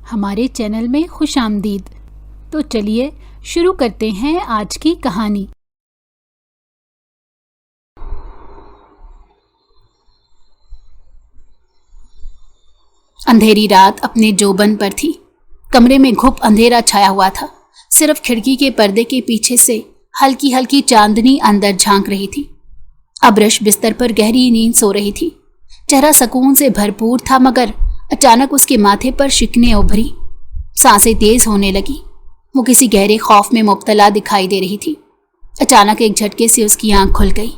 ہمارے چینل میں خوش آمدید۔ تو چلیے شروع کرتے ہیں آج کی کہانی۔ اندھیری رات اپنے جوبن پر تھی۔ کمرے میں گھپ اندھیرا چھایا ہوا تھا۔ صرف کھڑکی کے پردے کے پیچھے سے ہلکی ہلکی چاندنی اندر جھانک رہی تھی۔ ابرش بستر پر گہری نیند سو رہی تھی۔ چہرہ سکون سے بھرپور تھا، مگر اچانک اس کے ماتھے پر شکنیں ابھری، سانسیں تیز ہونے لگی۔ وہ کسی گہرے خوف میں مبتلا دکھائی دے رہی تھی۔ اچانک ایک جھٹکے سے اس کی آنکھ کھل گئی۔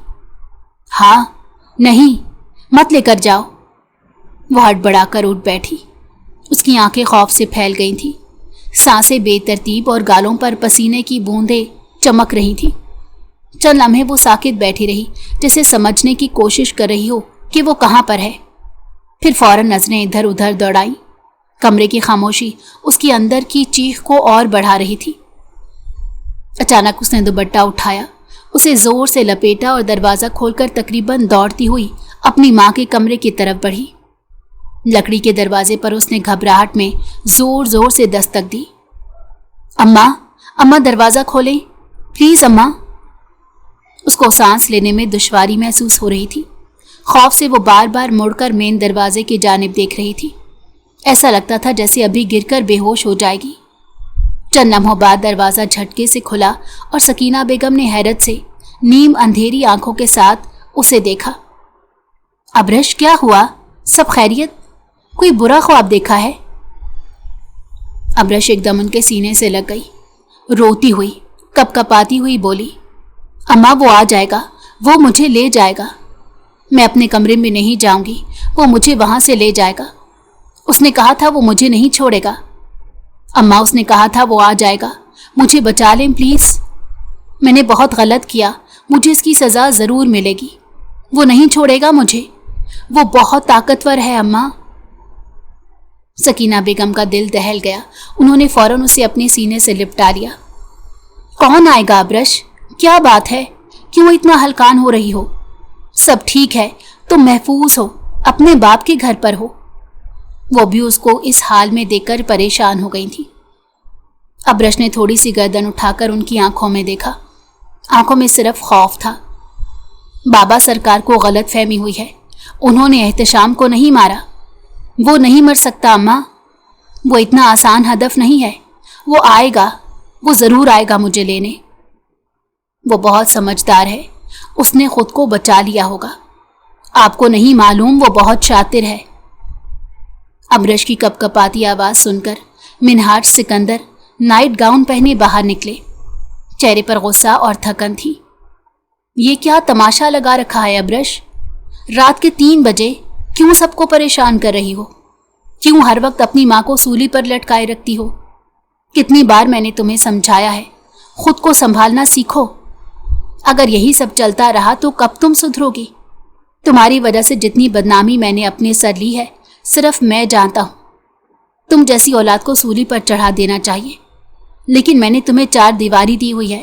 ہاں، نہیں، مت لے کر جاؤ۔ وہ ہڑبڑا کر اٹھ بیٹھی۔ اس کی آنکھیں خوف سے پھیل گئی تھیں، سانسیں بے ترتیب اور گالوں پر پسینے کی بوندیں چمک رہی تھیں۔ چند لمحے وہ ساکت بیٹھی رہی، جیسے سمجھنے کی کوشش کر رہی ہو کہ وہ کہاں پر ہے۔ پھر فوراً نظریں ادھر ادھر دوڑائیں۔ کمرے کی خاموشی اس کی اندر کی چیخ کو اور بڑھا رہی تھی۔ اچانک اس نے دوپٹہ اٹھایا، اسے زور سے لپیٹا اور دروازہ کھول کر تقریباً دوڑتی ہوئی اپنی ماں کے کمرے کی طرف بڑھی۔ لکڑی کے دروازے پر اس نے گھبراہٹ میں زور زور سے دستک دی۔ اماں دروازہ کھولیں، پلیز اماں۔ اس کو سانس لینے میں دشواری محسوس ہو رہی تھی۔ خوف سے وہ بار بار مڑ کر مین دروازے کی جانب دیکھ رہی تھی۔ ایسا لگتا تھا جیسے ابھی گر کر بے ہوش ہو جائے گی۔ چند لمحوں بعد دروازہ جھٹکے سے کھلا اور سکینہ بیگم نے حیرت سے نیم اندھیری آنکھوں کے ساتھ اسے دیکھا۔ ابرش، کیا ہوا؟ سب خیریت؟ کوئی برا خواب دیکھا ہے؟ ابرش ایک دم ان کے سینے سے لگ گئی، روتی ہوئی، کپ کپاتی ہوئی بولی، اماں وہ آ جائے گا، وہ مجھے لے جائے گا۔ میں اپنے کمرے میں نہیں جاؤں گی، وہ مجھے وہاں سے لے جائے گا۔ اس نے کہا تھا وہ مجھے نہیں چھوڑے گا۔ اماں، اس نے کہا تھا وہ آ جائے گا، مجھے بچا لیں پلیز۔ میں نے بہت غلط کیا، مجھے اس کی سزا ضرور ملے گی۔ وہ نہیں چھوڑے گا مجھے، وہ بہت طاقتور ہے اماں۔ سکینہ بیگم کا دل دہل گیا۔ انہوں نے فوراً اسے اپنے سینے سے لپٹا لیا۔ کون آئے گا ابرش؟ کیا بات ہے؟ کیوں اتنا ہلکان ہو رہی ہو؟ سب ٹھیک ہے، تم محفوظ ہو، اپنے باپ کے گھر پر ہو۔ وہ بھی اس کو اس حال میں دیکھ کر پریشان ہو گئی تھی۔ ابرش نے تھوڑی سی گردن اٹھا کر ان کی آنکھوں میں دیکھا۔ آنکھوں میں صرف خوف تھا۔ بابا سرکار کو غلط فہمی ہوئی ہے، انہوں نے احتشام کو نہیں مارا۔ وہ نہیں مر سکتا اماں، وہ اتنا آسان ہدف نہیں ہے۔ وہ آئے گا، وہ ضرور آئے گا مجھے لینے۔ وہ بہت سمجھدار ہے، اس نے خود کو بچا لیا ہوگا۔ آپ کو نہیں معلوم، وہ بہت شاطر ہے۔ ابرش کی کپ کپاتی آواز سن کر منہاج سکندر نائٹ گاؤن پہنے باہر نکلے۔ چہرے پر غصہ اور تھکن تھی۔ یہ کیا تماشا لگا رکھا ہے ابرش؟ رات کے 3 بجے کیوں سب کو پریشان کر رہی ہو؟ کیوں ہر وقت اپنی ماں کو سولی پر لٹکائے رکھتی ہو؟ کتنی بار میں نے تمہیں سمجھایا ہے، خود کو سنبھالنا سیکھو۔ اگر یہی سب چلتا رہا تو کب تم سدھرو گی؟ تمہاری وجہ سے جتنی بدنامی میں نے اپنے سر لی ہے، صرف میں جانتا ہوں۔ تم جیسی اولاد کو سولی پر چڑھا دینا چاہیے، لیکن میں نے تمہیں 4 دیواری دی ہوئی ہے،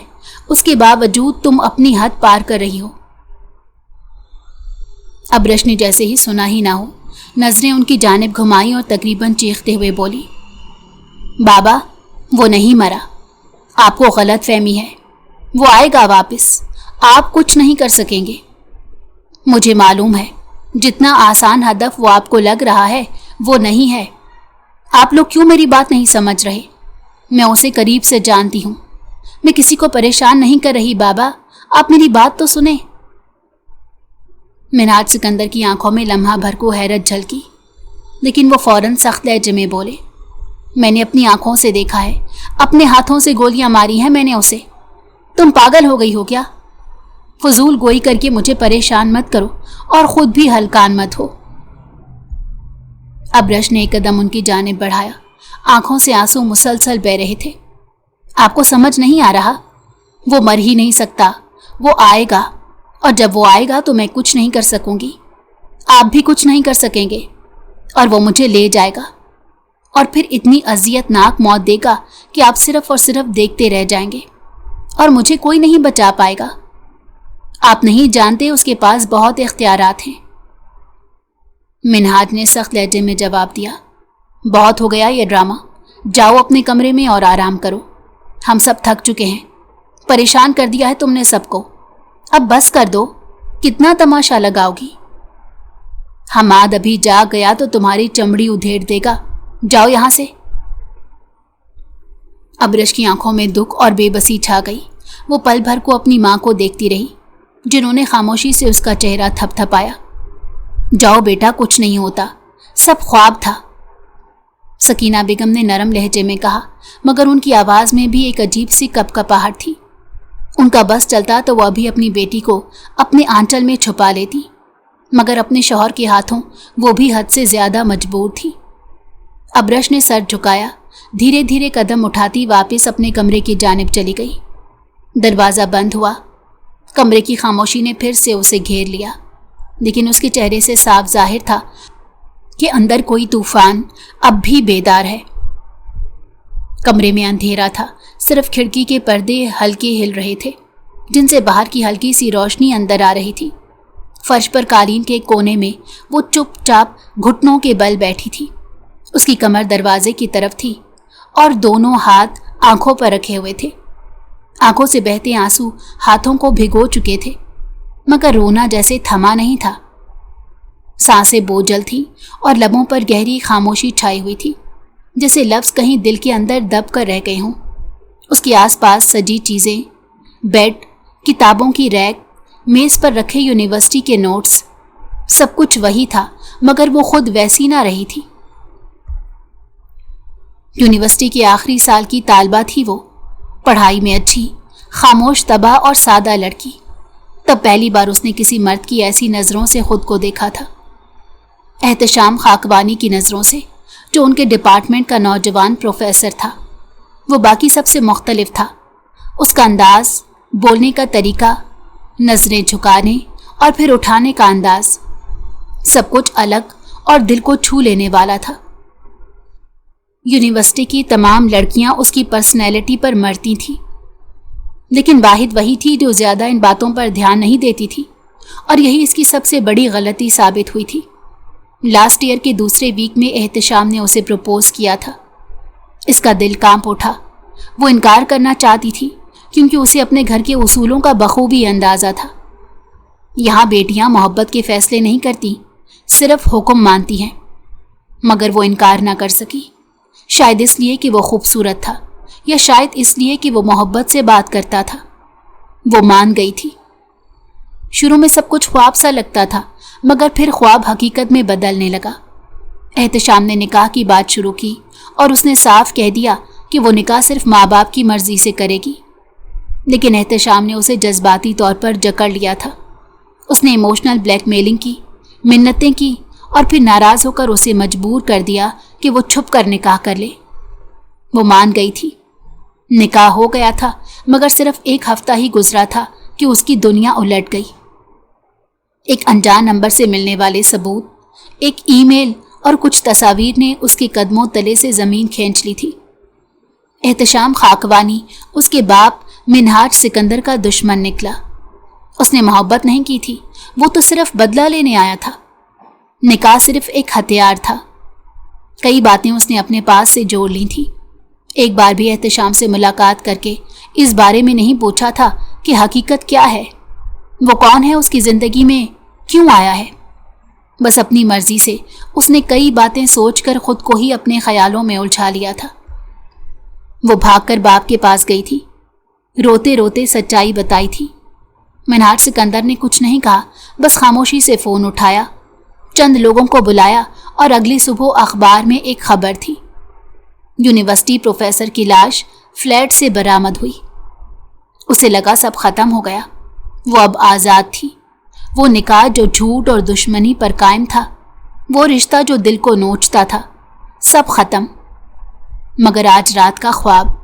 اس کے باوجود تم اپنی حد پار کر رہی ہو۔ ابرش نے جیسے ہی سنا ہی نہ ہو، نظریں ان کی جانب گھمائیں اور تقریباً چیختے ہوئے بولی، بابا وہ نہیں مرا، آپ کو غلط فہمی ہے، وہ آئے گا واپس، آپ کچھ نہیں کر سکیں گے۔ مجھے معلوم ہے جتنا آسان ہدف وہ آپ کو لگ رہا ہے وہ نہیں ہے۔ آپ لوگ کیوں میری بات نہیں سمجھ رہے؟ میں اسے قریب سے جانتی ہوں، میں کسی کو پریشان نہیں کر رہی بابا، آپ میری بات تو سنیں۔ منہاج سکندر کی آنکھوں میں لمحہ بھر کو حیرت جھلکی، لیکن وہ فوراً سخت لہجے میں بولے، میں نے اپنی آنکھوں سے دیکھا ہے، اپنے ہاتھوں سے گولیاں ماری ہیں میں نے اسے۔ تم پاگل ہو گئی ہو کیا؟ فضول گوئی کر کے مجھے پریشان مت کرو اور خود بھی ہلکان مت ہو۔ ابرش نے ایک قدم ان کی جانب بڑھایا، آنکھوں سے آنسو مسلسل بہہ رہے تھے۔ آپ کو سمجھ نہیں آ رہا؟ وہ مر ہی نہیں سکتا، وہ آئے گا، اور جب وہ آئے گا تو میں کچھ نہیں کر سکوں گی، آپ بھی کچھ نہیں کر سکیں گے، اور وہ مجھے لے جائے گا، اور پھر اتنی اذیت ناک موت دے گا کہ آپ صرف اور صرف دیکھتے رہ جائیں گے، اور مجھے کوئی نہیں بچا پائے گا۔ آپ نہیں جانتے اس کے پاس بہت اختیارات ہیں۔ منہاج نے سخت لہجے میں جواب دیا، بہت ہو گیا یہ ڈرامہ، जाओ अपने कमरे में और आराम करो। हम सब थक चुके हैं, परेशान कर दिया है तुमने सबको। अब बस कर दो, कितना तमाशा लगाओगी? हमाद अभी जाग गया तो तुम्हारी चमड़ी उधेड़ देगा, जाओ यहां से। अबरश की आंखों में दुख और बेबसी छा गई। वो पल भर को अपनी माँ को देखती रही, जिन्होंने खामोशी से उसका चेहरा थपथपाया। जाओ बेटा, कुछ नहीं होता, सब ख्वाब था, सकीना बेगम ने नरम लहजे में कहा, मगर उनकी आवाज़ में भी एक अजीब सी कपकपाहट थी। उनका बस चलता तो वो अभी अपनी बेटी को अपने आंचल में छुपा लेती, मगर अपने शौहर के हाथों वो भी हद से ज़्यादा मजबूर थी। अबरश ने सर झुकाया, धीरे धीरे कदम उठाती वापस अपने कमरे की जानिब चली गई। दरवाज़ा बंद हुआ। कमरे की खामोशी ने फिर से उसे घेर लिया, लेकिन उसके चेहरे से साफ जाहिर था कि अंदर कोई तूफान अब भी बेदार है। कमरे में अंधेरा था, सिर्फ खिड़की के पर्दे हल्के हिल रहे थे, जिनसे बाहर की हल्की सी रोशनी अंदर आ रही थी। फर्श पर कालीन के कोने में वो चुपचाप घुटनों के बल बैठी थी। उसकी कमर दरवाजे की तरफ थी और दोनों हाथ आंखों पर रखे हुए थे। आंखों से बहते आंसू हाथों को भिगो चुके थे, मगर रोना जैसे थमा नहीं था। सांसें बोझल थीं और लबों पर गहरी खामोशी छाई हुई थी, जैसे लफ्ज़ कहीं दिल के अंदर दब कर रह गए हों। उसके आसपास सजी चीज़ें, बेड, किताबों की रैक, मेज़ पर रखे यूनिवर्सिटी के नोट्स, सब कुछ वही था, मगर वो खुद वैसी ना रही थी। यूनिवर्सिटी के आखिरी साल की तालबा थी वो, पढ़ाई में अच्छी, खामोश, तबाह और सादा लड़की। तब पहली बार उसने किसी मर्द की ऐसी नज़रों से खुद को देखा था, एहतशाम खाकवानी की नज़रों से, जो उनके डिपार्टमेंट का नौजवान प्रोफेसर था। वो बाकी सबसे मुख्तलिफ था। उसका अंदाज, बोलने का तरीका, नज़रें झुकाने और फिर उठाने का अंदाज, सब कुछ अलग और दिल को छू लेने वाला था। यूनिवर्सिटी की तमाम लड़कियां उसकी पर्सनैलिटी पर मरती थीं, लेकिन वाहिद वही थी जो ज़्यादा इन बातों पर ध्यान नहीं देती थी, और यही इसकी सबसे बड़ी गलती साबित हुई थी। लास्ट ईयर के दूसरे वीक में एहतशाम ने उसे प्रपोज किया था। इसका दिल कांप उठा। वो इनकार करना चाहती थी, क्योंकि उसे अपने घर के उसूलों का बखूबी अंदाज़ा था। यहाँ बेटियाँ मोहब्बत के फैसले नहीं करती, सिर्फ हुक्म मानती हैं। मगर वो इनकार ना कर सकी, शायद इसलिए कि वो खूबसूरत था, या शायद इसलिए कि वो मोहब्बत से बात करता था। वो मान गई थी। शुरू में सब कुछ ख्वाब सा लगता था, मगर फिर ख्वाब हकीकत में बदलने लगा। एहतशाम ने निकाह की बात शुरू की और उसने साफ कह दिया कि वो निकाह सिर्फ माँ बाप की मर्जी से करेगी। लेकिन एहतशाम ने उसे जज्बाती तौर पर जकड़ लिया था। उसने इमोशनल ब्लैकमेलिंग की, मिन्नतें की और फिर नाराज़ होकर उसे मजबूर कर दिया कि वो छुप कर निकाह कर ले। वो मान गई थी। निकाह हो गया था, मगर सिर्फ एक हफ्ता ही गुजरा था कि उसकी दुनिया उलट गई। एक अनजान नंबर से मिलने वाले सबूत, एक ईमेल और कुछ तस्वीर ने उसके कदमों तले से ज़मीन खींच ली थी। एहतशाम खाकवानी उसके बाप मिनहाज सिकंदर का दुश्मन निकला। उसने मोहब्बत नहीं की थी, वो तो सिर्फ बदला लेने आया था। निकाह सिर्फ एक हथियार था। कई बातें उसने अपने पास से जोड़ ली थी। एक बार भी एहतशाम से मुलाकात करके इस बारे में नहीं पूछा था कि हकीकत क्या है, वो कौन है, उसकी ज़िंदगी में क्यों आया है। बस अपनी मर्जी से उसने कई बातें सोचकर खुद को ही अपने ख्यालों में उलझा लिया था। वो भागकर बाप के पास गई थी, रोते रोते सच्चाई बताई थी। मिनहाज सिकंदर ने कुछ नहीं कहा, बस खामोशी से फ़ोन उठाया, चंद लोगों को बुलाया और अगली सुबह अखबार में एक खबर थी। यूनिवर्सिटी प्रोफेसर की लाश फ्लैट से बरामद हुई। उसे लगा सब ख़त्म हो गया, वो अब आज़ाद थी। वो निकाह जो झूठ और दुश्मनी पर कायम था, वो रिश्ता जो दिल को नोचता था, सब ख़त्म। मगर आज रात का ख्वाब,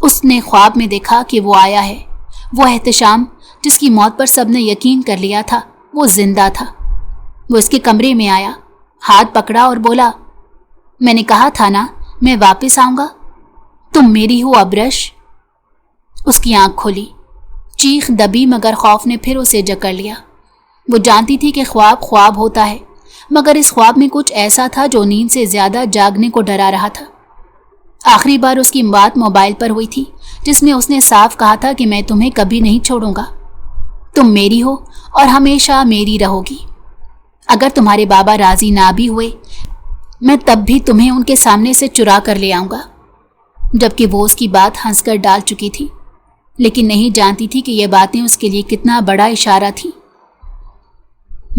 उसने ख्वाब में देखा कि वो आया है। वो एहतशाम जिसकी मौत पर सबने यकीन कर लिया था, वो जिंदा था। वो इसके कमरे में आया, हाथ पकड़ा और बोला, मैंने कहा था ना मैं वापस आऊँगा, तुम मेरी हो अबरश। उसकी आंख खुली, चीख दबी, मगर खौफ ने फिर उसे जकड़ लिया। वो जानती थी कि ख्वाब ख्वाब होता है, मगर इस ख्वाब में कुछ ऐसा था जो नींद से ज़्यादा जागने को डरा रहा था। आखिरी बार उसकी बात मोबाइल पर हुई थी, जिसमें उसने साफ कहा था कि मैं तुम्हें कभी नहीं छोड़ूंगा, तुम मेरी हो और हमेशा मेरी रहोगी। अगर तुम्हारे बाबा राजी ना भी हुए, मैं तब भी तुम्हें उनके सामने से चुरा कर ले आऊंगा। जबकि वो उसकी बात हंसकर डाल चुकी थी, लेकिन नहीं जानती थी कि यह बातें उसके लिए कितना बड़ा इशारा थी।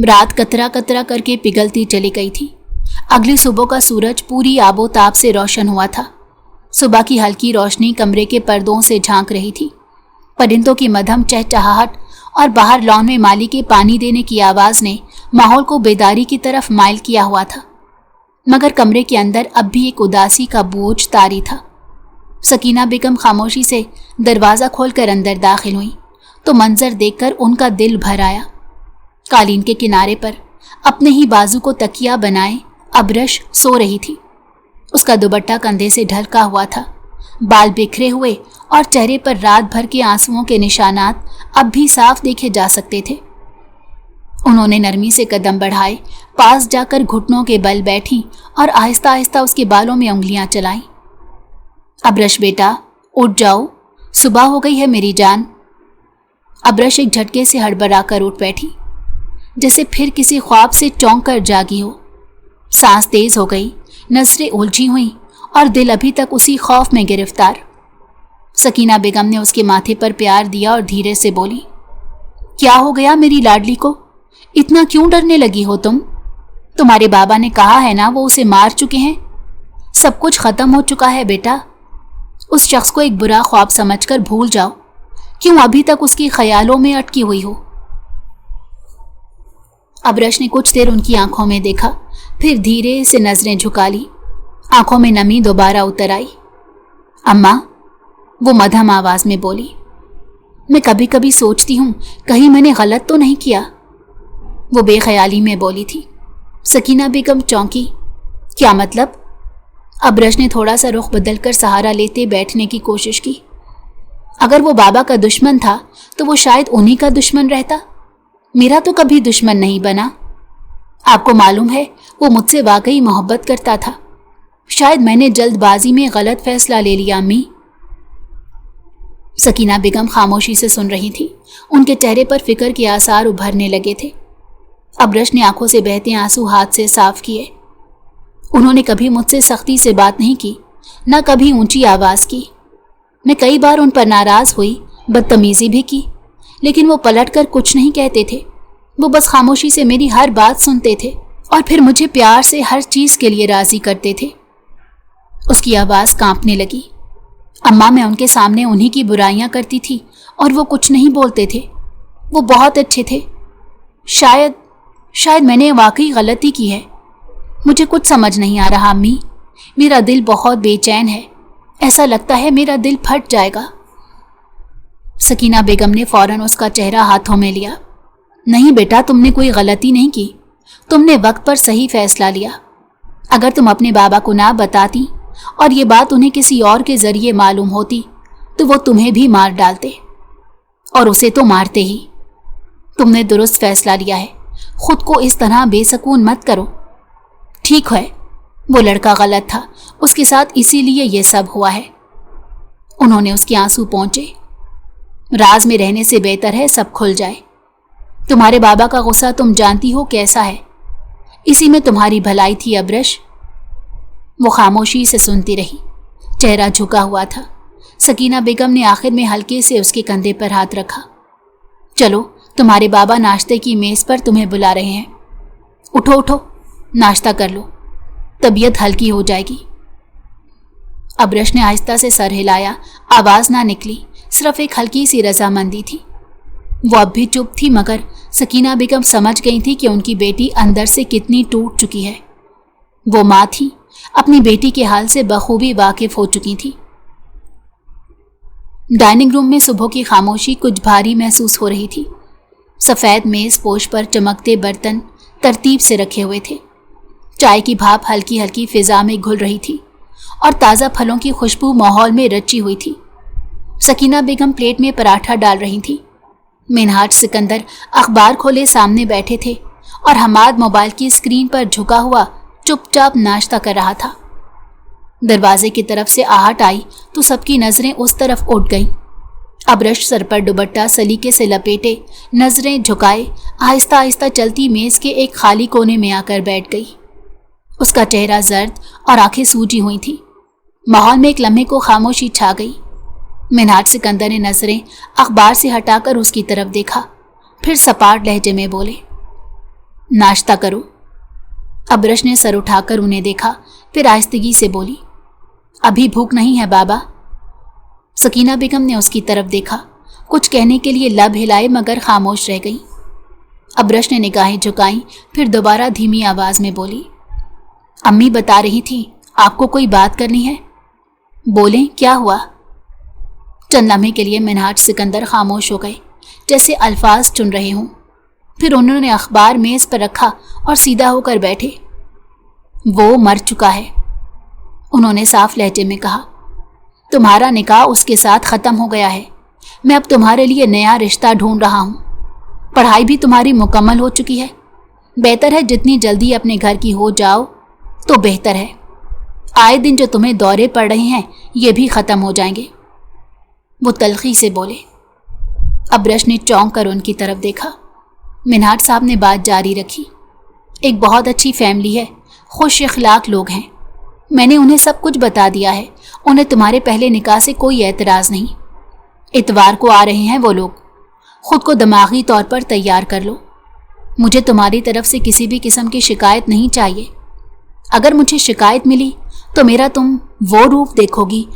रात कतरा कतरा करके पिघलती चली गई थी। अगली सुबह का सूरज पूरी आबोताब से रोशन हुआ था। सुबह की हल्की रोशनी कमरे के पर्दों से झांक रही थी। परिंदों की मध्यम चहचहाहट और बाहर लॉन में माली के पानी देने की आवाज ने माहौल को बेदारी की तरफ माइल किया हुआ था, मगर कमरे के अंदर अब भी एक उदासी का बोझ तारी था। सकीना बेगम खामोशी से दरवाज़ा खोलकर अंदर दाखिल हुई तो मंजर देखकर उनका दिल भर आया। कालीन के किनारे पर अपने ही बाजू को तकिया बनाए अबरश सो रही थी। उसका दुपट्टा कंधे से ढलका हुआ था। बाल बिखरे हुए और चेहरे पर रात भर के आंसुओं के निशानात अब भी साफ देखे जा सकते थे। उन्होंने नरमी से कदम बढ़ाए, पास जाकर घुटनों के बल बैठी और आहिस्ता आहिस्ता उसके बालों में उंगलियां चलाई। अबरश बेटा, उठ जाओ, सुबह हो गई है मेरी जान। अबरश एक झटके से हड़बड़ा कर उठ बैठी, जैसे फिर किसी ख्वाब से चौंक कर जागी हो। सांस तेज हो गई, नजरें उलझी हुई और दिल अभी तक उसी खौफ में गिरफ्तार। सकीना बेगम ने उसके माथे पर प्यार दिया और धीरे से बोली, क्या हो गया मेरी लाडली को? इतना क्यों डरने लगी हो तुम? तुम्हारे बाबा ने कहा है ना, वो उसे मार चुके हैं। सब कुछ खत्म हो चुका है बेटा। उस शख्स को एक बुरा ख्वाब समझकर भूल जाओ। क्यों अभी तक उसके ख्यालों में अटकी हुई हो? अबरश ने कुछ देर उनकी आंखों में देखा, फिर धीरे से नजरें झुका ली। आंखों में नमी दोबारा उतर आई। अम्मा, वो मध्यम आवाज में बोली, मैं कभी कभी सोचती हूँ कहीं मैंने गलत तो नहीं किया। वो बेख्याली में बोली थी। सकीना बेगम चौंकी। क्या मतलब? अबरश ने थोड़ा सा रुख बदलकर सहारा लेते बैठने की कोशिश की। अगर वो बाबा का दुश्मन था तो वो शायद उन्हीं का दुश्मन रहता। मेरा तो कभी दुश्मन नहीं बना। आपको मालूम है, वो मुझसे वाकई मोहब्बत करता था। शायद मैंने जल्दबाजी में गलत फैसला ले लिया अम्मी। सकीना बेगम खामोशी से सुन रही थी। उनके चेहरे पर फिक्र के आसार उभरने लगे थे। अबरश ने आंखों से बहते आंसू हाथ से साफ किए। उन्होंने कभी मुझसे सख्ती से बात नहीं की, न कभी ऊंची आवाज की। मैं कई बार उन पर नाराज हुई, बदतमीजी भी की, लेकिन वो पलटकर कुछ नहीं कहते थे। वो बस खामोशी से मेरी हर बात सुनते थे और फिर मुझे प्यार से हर चीज के लिए राजी करते थे। उसकी आवाज कांपने लगी। अम्मा, मैं उनके सामने उन्हीं की बुराइयां करती थी और वो कुछ नहीं बोलते थे। वो बहुत अच्छे थे। शायद मैंने वाकई गलती की है। मुझे कुछ समझ नहीं आ रहा अम्मी। मेरा दिल बहुत बेचैन है। ऐसा लगता है मेरा दिल फट जाएगा। सकीना बेगम ने फौरन उसका चेहरा हाथों में लिया। नहीं बेटा, तुमने कोई गलती नहीं की। तुमने वक्त पर सही फैसला लिया। अगर तुम अपने बाबा को ना बताती और ये बात उन्हें किसी और के जरिए मालूम होती तो वो तुम्हें भी मार डालते, और उसे तो मारते ही। तुमने दुरुस्त फैसला लिया है। खुद को इस तरह बेसकून मत करो। ठीक है, वो लड़का गलत था, उसके साथ इसीलिए ये सब हुआ है। उन्होंने उसके आंसू पोंछे। राज में रहने से बेहतर है सब खुल जाए। तुम्हारे बाबा का गुस्सा तुम जानती हो कैसा है। इसी में तुम्हारी भलाई थी अबरश। वो खामोशी से सुनती रही, चेहरा झुका हुआ था। सकीना बेगम ने आखिर में हल्के से उसके कंधे पर हाथ रखा। चलो, तुम्हारे बाबा नाश्ते की मेज पर तुम्हें बुला रहे हैं। उठो उठो, नाश्ता कर लो, तबीयत हल्की हो जाएगी। अबरश ने आहिस्ता से सर हिलाया। आवाज ना निकली, सिर्फ एक हल्की सी रजामंदी थी। वो अब भी चुप थी, मगर सकीना बेगम समझ गई थी कि उनकी बेटी अंदर से कितनी टूट चुकी है। वो माँ थी, अपनी बेटी के हाल से बखूबी वाकिफ हो चुकी थी। डाइनिंग रूम में सुबह की खामोशी कुछ भारी महसूस हो रही थी। सफ़ेद मेज पोश पर चमकते बर्तन तरतीब से रखे हुए थे। चाय की भाप हल्की हल्की फिजा में घुल रही थी और ताज़ा फलों की खुशबू माहौल में रची हुई थी। सकीना बेगम प्लेट में पराठा डाल रही थी। मिनहाज सिकंदर अखबार खोले सामने बैठे थे और हमाद मोबाइल की स्क्रीन पर झुका हुआ चुपचाप नाश्ता कर रहा था। दरवाजे की तरफ से आहट आई तो सबकी नजरें उस तरफ उठ गईं। अब्रश सर पर दुपट्टा सलीके से लपेटे, नजरें झुकाए आहिस्ता आहिस्ता चलती मेज के एक खाली कोने में आकर बैठ गई। उसका चेहरा जर्द और आंखें सूजी हुई थी। माहौल में एक लम्हे को खामोशी छा गई। मिन्हाज सिकंदर ने नजरें अखबार से हटाकर उसकी तरफ देखा, फिर सपाट लहजे में बोले, नाश्ता करो। अब्रश ने सर उठाकर उन्हें देखा, फिर आहिस्तगी से बोली, अभी भूख नहीं है बाबा। सकीना बेगम ने उसकी तरफ देखा, कुछ कहने के लिए लब हिलाए मगर खामोश रह गई। अब्रश ने निगाहें झुकाईं, फिर दोबारा धीमी आवाज में बोली, अम्मी बता रही थी आपको कोई बात करनी है। बोलें, क्या हुआ? चंद लम्हे के लिए मिन्हाज सिकंदर खामोश हो गए, जैसे अल्फाज चुन रहे हों। फिर उन्होंने अखबार मेज पर रखा और सीधा होकर बैठे। वो मर चुका है, उन्होंने साफ लहजे में कहा। तुम्हारा निकाह उसके साथ ख़त्म हो गया है। मैं अब तुम्हारे लिए नया रिश्ता ढूंढ रहा हूँ। पढ़ाई भी तुम्हारी मुकम्मल हो चुकी है। बेहतर है जितनी जल्दी अपने घर की हो जाओ तो बेहतर है। आए दिन जो तुम्हें दौरे पड़ रहे हैं ये भी ख़त्म हो जाएंगे, वो तलखी से बोले। अब्रश ने चौंक कर उनकी तरफ देखा। मिन्हाज साहब ने बात जारी रखी, एक बहुत अच्छी फैमिली है, खुश इखलाक लोग हैं। मैंने उन्हें सब कुछ बता दिया है। उन्हें तुम्हारे पहले निकाह से कोई एतराज़ नहीं। इतवार को आ रहे हैं वो लोग। खुद को दिमागी तौर पर तैयार कर लो। मुझे तुम्हारी तरफ से किसी भी किस्म की शिकायत नहीं चाहिए। अगर मुझे शिकायत मिली तो मेरा तुम वो रूप देखोगी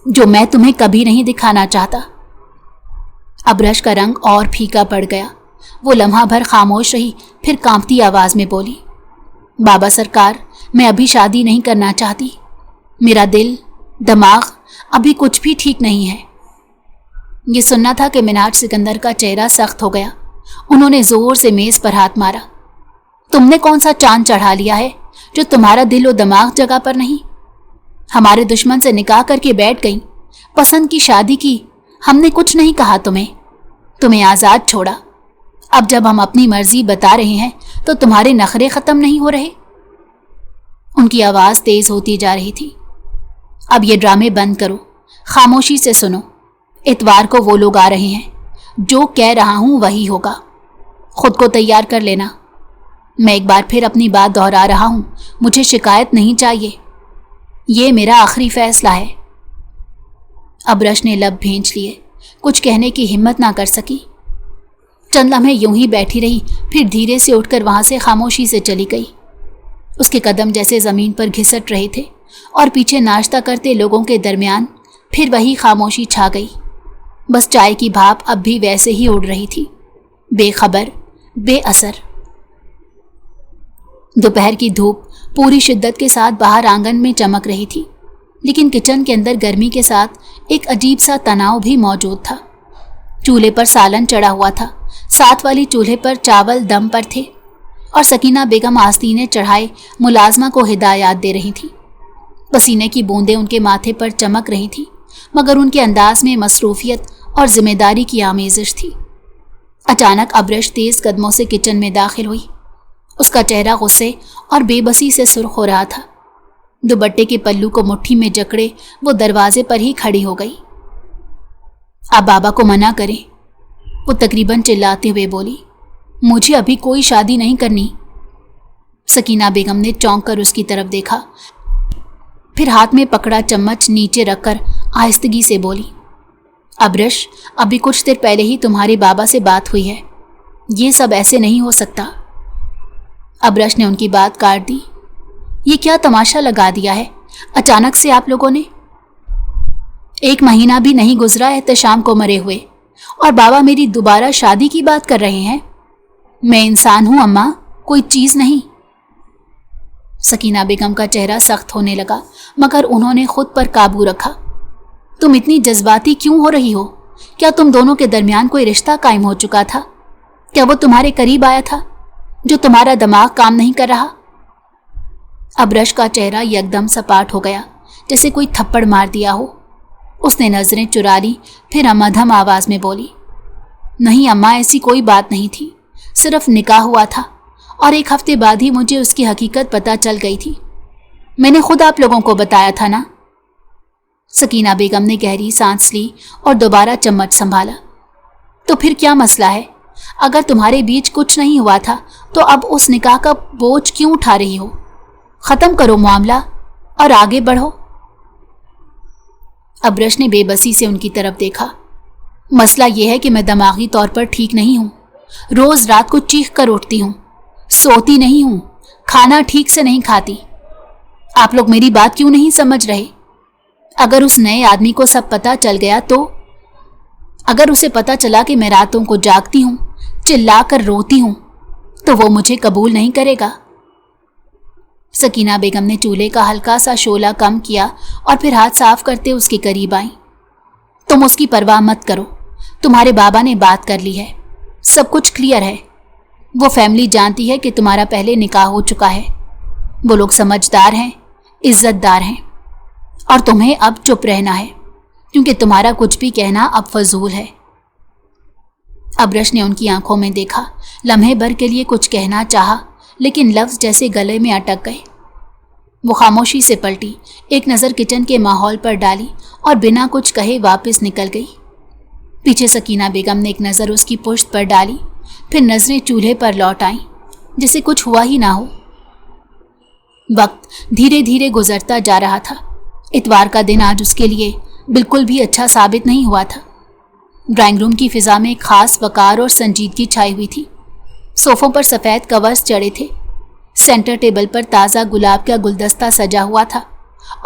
जो मैं तुम्हें कभी नहीं दिखाना चाहता। अब्रश का रंग और फीका पड़ गया। वो लम्हा भर खामोश रही, फिर कांपती आवाज में बोली, बाबा सरकार, मैं अभी शादी नहीं करना चाहती। मेरा दिल दिमाग अभी कुछ भी ठीक नहीं है। ये सुनना था कि मिन्हाज सिकंदर का चेहरा सख्त हो गया। उन्होंने जोर से मेज पर हाथ मारा। तुमने कौन सा चांद चढ़ा लिया है जो तुम्हारा दिल और दिमाग जगह पर नहीं? हमारे दुश्मन से निकाह करके बैठ गई, पसंद की शादी की। हमने कुछ नहीं कहा तुम्हें आज़ाद छोड़ा। अब जब हम अपनी मर्जी बता रहे हैं तो तुम्हारे नखरे ख़त्म नहीं हो रहे। उनकी आवाज़ तेज़ होती जा रही थी। अब ये ड्रामे बंद करो, खामोशी से सुनो। इतवार को वो लोग आ रहे हैं। जो कह रहा हूँ वही होगा। खुद को तैयार कर लेना। मैं एक बार फिर अपनी बात दोहरा रहा हूँ, मुझे शिकायत नहीं चाहिए। ये मेरा आखिरी फैसला है। अब्रश ने लब भींच लिए, कुछ कहने की हिम्मत ना कर सकी। चंद लम्हे यूं ही बैठी रही, फिर धीरे से उठकर वहां से खामोशी से चली गई। उसके कदम जैसे जमीन पर घिसट रहे थे और पीछे नाश्ता करते लोगों के दरमियान फिर वही खामोशी छा गई। बस चाय की भाप अब भी वैसे ही उड़ रही थी, बेखबर, बेअसर। दोपहर की धूप पूरी शिद्दत के साथ बाहर आंगन में चमक रही थी, लेकिन किचन के अंदर गर्मी के साथ एक अजीब सा तनाव भी मौजूद था। चूल्हे पर सालन चढ़ा हुआ था, साथ वाली चूल्हे पर चावल दम पर थे और सकीना बेगम आस्तीने चढ़ाए मुलाजमा को हिदायत दे रही थी। पसीने की बूंदें उनके माथे पर चमक रही थी, मगर उनके अंदाज में मसरूफियत और जिम्मेदारी की आमेजिश थी। अचानक अब्रश तेज कदमों से किचन में दाखिल हुई। उसका चेहरा गुस्से और बेबसी से सुर्ख हो रहा था। दुपट्टे के पल्लू को मुट्ठी में जकड़े वो दरवाजे पर ही खड़ी हो गई। आप बाबा को मना करें, वो तकरीबन चिल्लाते हुए बोली। मुझे अभी कोई शादी नहीं करनी। सकीना बेगम ने चौंक कर उसकी तरफ देखा, फिर हाथ में पकड़ा चम्मच नीचे रखकर आहिस्तगी से बोली, अब्रश, अभी कुछ देर पहले ही तुम्हारे बाबा से बात हुई है। ये सब ऐसे नहीं हो सकता। अब्रश ने उनकी बात काट दी। ये क्या तमाशा लगा दिया है अचानक से आप लोगों ने? 1 महीना भी नहीं गुजरा एहतशाम को मरे हुए और बाबा मेरी दोबारा शादी की बात कर रहे हैं। मैं इंसान हूं अम्मा, कोई चीज नहीं। सकीना बेगम का चेहरा सख्त होने लगा, मगर उन्होंने खुद पर काबू रखा। तुम इतनी जज्बाती क्यों हो रही हो? क्या तुम दोनों के दरमियान कोई रिश्ता कायम हो चुका था? क्या वो तुम्हारे करीब आया था जो तुम्हारा दिमाग काम नहीं कर रहा? अब्रश का चेहरा यकदम सपाट हो गया, जैसे कोई थप्पड़ मार दिया हो। उसने नजरें चुरा ली, फिर अमधम आवाज में बोली, नहीं अम्मा, ऐसी कोई बात नहीं थी। सिर्फ निकाह हुआ था और 1 हफ्ते बाद ही मुझे उसकी हकीकत पता चल गई थी। मैंने खुद आप लोगों को बताया था ना सकीना बेगम ने गहरी सांस ली और दोबारा चम्मच संभाला। तो फिर क्या मसला है? अगर तुम्हारे बीच कुछ नहीं हुआ था तो अब उस निकाह का बोझ क्यों उठा रही हो? खत्म करो मामला और आगे बढ़ो। अब्रश ने बेबसी से उनकी तरफ देखा। मसला यह है कि मैं दिमागी तौर पर ठीक नहीं हूं। रोज रात को चीख कर उठती हूं, सोती नहीं हूं, खाना ठीक से नहीं खाती। आप लोग मेरी बात क्यों नहीं समझ रहे? अगर उस नए आदमी को सब पता चल गया तो, अगर उसे पता चला कि मैं रातों को जागती हूं, चिल्लाकर रोती हूं, तो वो मुझे कबूल नहीं करेगा। सकीना बेगम ने चूल्हे का हल्का सा शोला कम किया और फिर हाथ साफ करते उसके करीब आई। तुम उसकी परवाह मत करो, तुम्हारे बाबा ने बात कर ली है, सब कुछ क्लियर है। वो फैमिली जानती है कि तुम्हारा पहले निकाह हो चुका है। वो लोग समझदार हैं, इज्जतदार हैं, और तुम्हें अब चुप रहना है क्योंकि तुम्हारा कुछ भी कहना अब फजूल है। अब्रश ने उनकी आंखों में देखा। लम्हे भर के लिए कुछ कहना चाहा, लेकिन लफ्ज जैसे गले में अटक गए। वो खामोशी से पलटी, एक नज़र किचन के माहौल पर डाली और बिना कुछ कहे वापस निकल गई। पीछे सकीना बेगम ने एक नज़र उसकी पुश्त पर डाली, फिर नज़रें चूल्हे पर लौट आईं, जैसे कुछ हुआ ही ना हो। वक्त धीरे धीरे गुजरता जा रहा था। इतवार का दिन आज उसके लिए बिल्कुल भी अच्छा साबित नहीं हुआ था। ड्राइंग रूम की फिजा में खास वकार और संजीदगी छाई हुई थी। सोफों पर सफ़ेद कवर्स चढ़े थे, सेंटर टेबल पर ताज़ा गुलाब का गुलदस्ता सजा हुआ था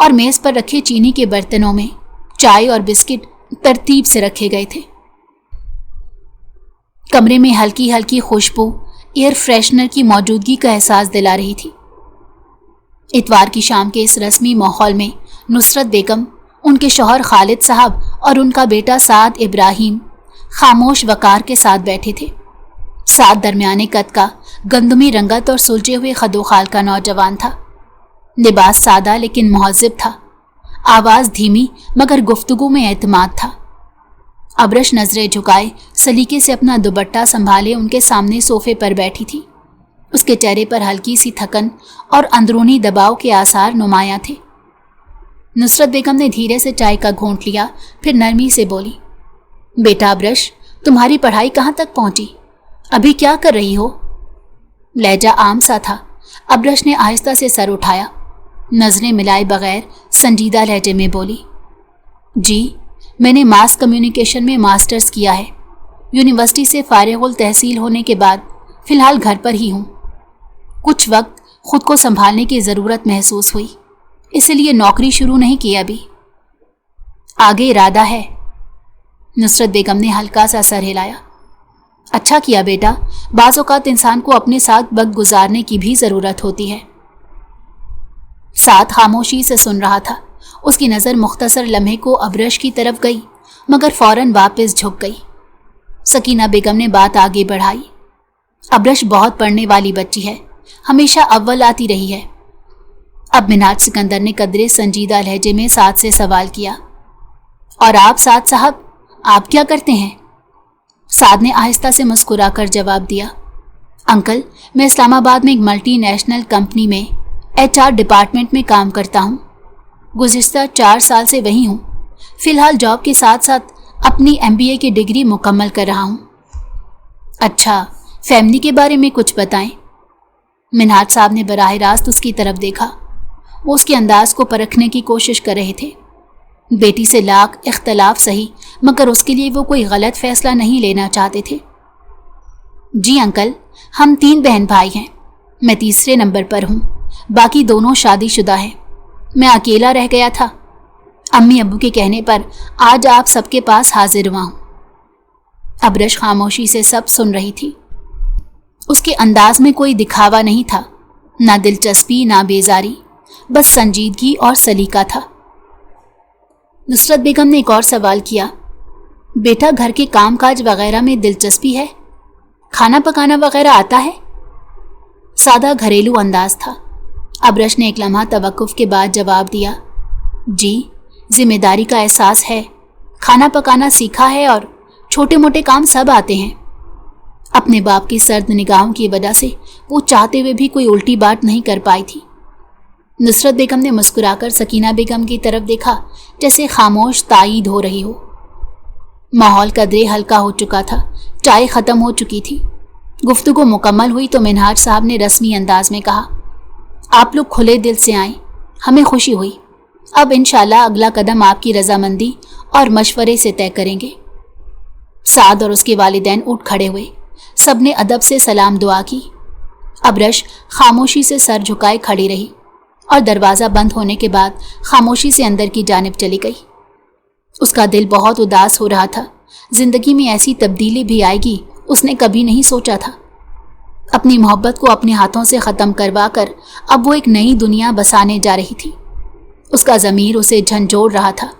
और मेज़ पर रखे चीनी के बर्तनों में चाय और बिस्किट तरतीब से रखे गए थे। कमरे में हल्की हल्की खुशबू एयर फ्रेशनर की मौजूदगी का एहसास दिला रही थी। इतवार की शाम के इस रस्मी माहौल में नुसरत बेगम, उनके शौहर खालिद साहब और उनका बेटा साद इब्राहिम खामोश वकार के साथ बैठे थे। साद दरमियाने कद का, गंदमी रंगत और सुलझे हुए खदोखाल का नौजवान था। लिबास सादा लेकिन मुहज़्ज़ब था, आवाज़ धीमी मगर गुफ्तगू में एतमाद था। अब्रश नजरें झुकाए सलीके से अपना दुपट्टा संभाले उनके सामने सोफे पर बैठी थी। उसके चेहरे पर हल्की सी थकन और अंदरूनी दबाव के आसार नुमायां थे। नुसरत बेगम ने धीरे से चाय का घूंट लिया, फिर नरमी से बोली, बेटा अब्रश, तुम्हारी पढ़ाई कहाँ तक पहुंची? अभी क्या कर रही हो? लहजा आम सा था। अब्रश ने आहिस्ता से सर उठाया, नजरें मिलाए बगैर संजीदा लहजे में बोली, जी मैंने मास कम्युनिकेशन में मास्टर्स किया है। यूनिवर्सिटी से फारिगुल तहसील होने के बाद फ़िलहाल घर पर ही हूँ। कुछ वक्त खुद को संभालने की ज़रूरत महसूस हुई, इसलिए नौकरी शुरू नहीं की अभी। आगे इरादा है। नुसरत बेगम ने हल्का सा सर हिलाया। अच्छा किया बेटा, बाज़ औक़ात इंसान को अपने साथ वक्त गुजारने की भी ज़रूरत होती है। साथ खामोशी से सुन रहा था। उसकी नज़र मुख्तसर लम्हे को अब्रश की तरफ गई, मगर फ़ौरन वापस झुक गई। सकीना बेगम ने बात आगे बढ़ाई, अब्रश बहुत पढ़ने वाली बच्ची है, हमेशा अव्वल आती रही है। अब मिनाज सिकंदर ने कदरे संजीदा लहजे में साद से सवाल किया, और आप साद साहब, आप क्या करते हैं? साद ने आहिस्ता से मुस्कुराकर जवाब दिया, अंकल मैं इस्लामाबाद में एक मल्टी नेशनल कंपनी में HR डिपार्टमेंट में काम करता हूँ। गुज़िश्ता 4 साल से वहीं हूँ। फ़िलहाल जॉब के साथ साथ अपनी MBA की डिग्री मुकम्मल कर रहा हूँ। अच्छा, फैमिली के बारे में कुछ बताएं। मिन्हाज साहब ने बराह रास्त उसकी तरफ देखा। वो उसके अंदाज को परखने की कोशिश कर रहे थे। बेटी से लाख इख्तलाफ सही, मगर उसके लिए वो कोई गलत फैसला नहीं लेना चाहते थे। जी अंकल, हम 3 बहन भाई हैं। मैं तीसरे नंबर पर हूँ, बाकी दोनों शादीशुदा हैं। मैं अकेला रह गया था। अम्मी अब्बू के कहने पर आज आप सबके पास हाजिर हुआ हूँ। अब्रश खामोशी से सब सुन रही थी। उसके अंदाज में कोई दिखावा नहीं था, ना दिलचस्पी ना बेजारी, बस संजीदगी और सलीका था। नुसरत बेगम ने एक और सवाल किया, बेटा घर के कामकाज वगैरह में दिलचस्पी है? खाना पकाना वगैरह आता है? सादा घरेलू अंदाज था। अब्रश ने एक लम्हा तवक्कुफ के बाद जवाब दिया, जी जिम्मेदारी का एहसास है, खाना पकाना सीखा है और छोटे मोटे काम सब आते हैं। अपने बाप की सर्द निगाहों की वजह से वो चाहते हुए भी कोई उल्टी बात नहीं कर पाई थी। नुसरत बेगम ने मुस्कुराकर सकीना बेगम की तरफ देखा, जैसे खामोश तायीद हो रही हो। माहौल कदरे हल्का हो चुका था, चाय खत्म हो चुकी थी। गुफ्तगू मुकम्मल हुई तो मिनहाज साहब ने रस्मी अंदाज में कहा, आप लोग खुले दिल से आए, हमें खुशी हुई। अब इंशाल्लाह अगला कदम आपकी रजामंदी और मशवरे से तय करेंगे। साद और उसके वालिदैन उठ खड़े हुए। सबने अदब से सलाम दुआ की। अबरश खामोशी से सर झुकाए खड़ी रही और दरवाज़ा बंद होने के बाद खामोशी से अंदर की जानिब चली गई। उसका दिल बहुत उदास हो रहा था। जिंदगी में ऐसी तब्दीली भी आएगी उसने कभी नहीं सोचा था। अपनी मोहब्बत को अपने हाथों से ख़त्म करवा कर अब वो एक नई दुनिया बसाने जा रही थी। उसका ज़मीर उसे झंझोड़ रहा था।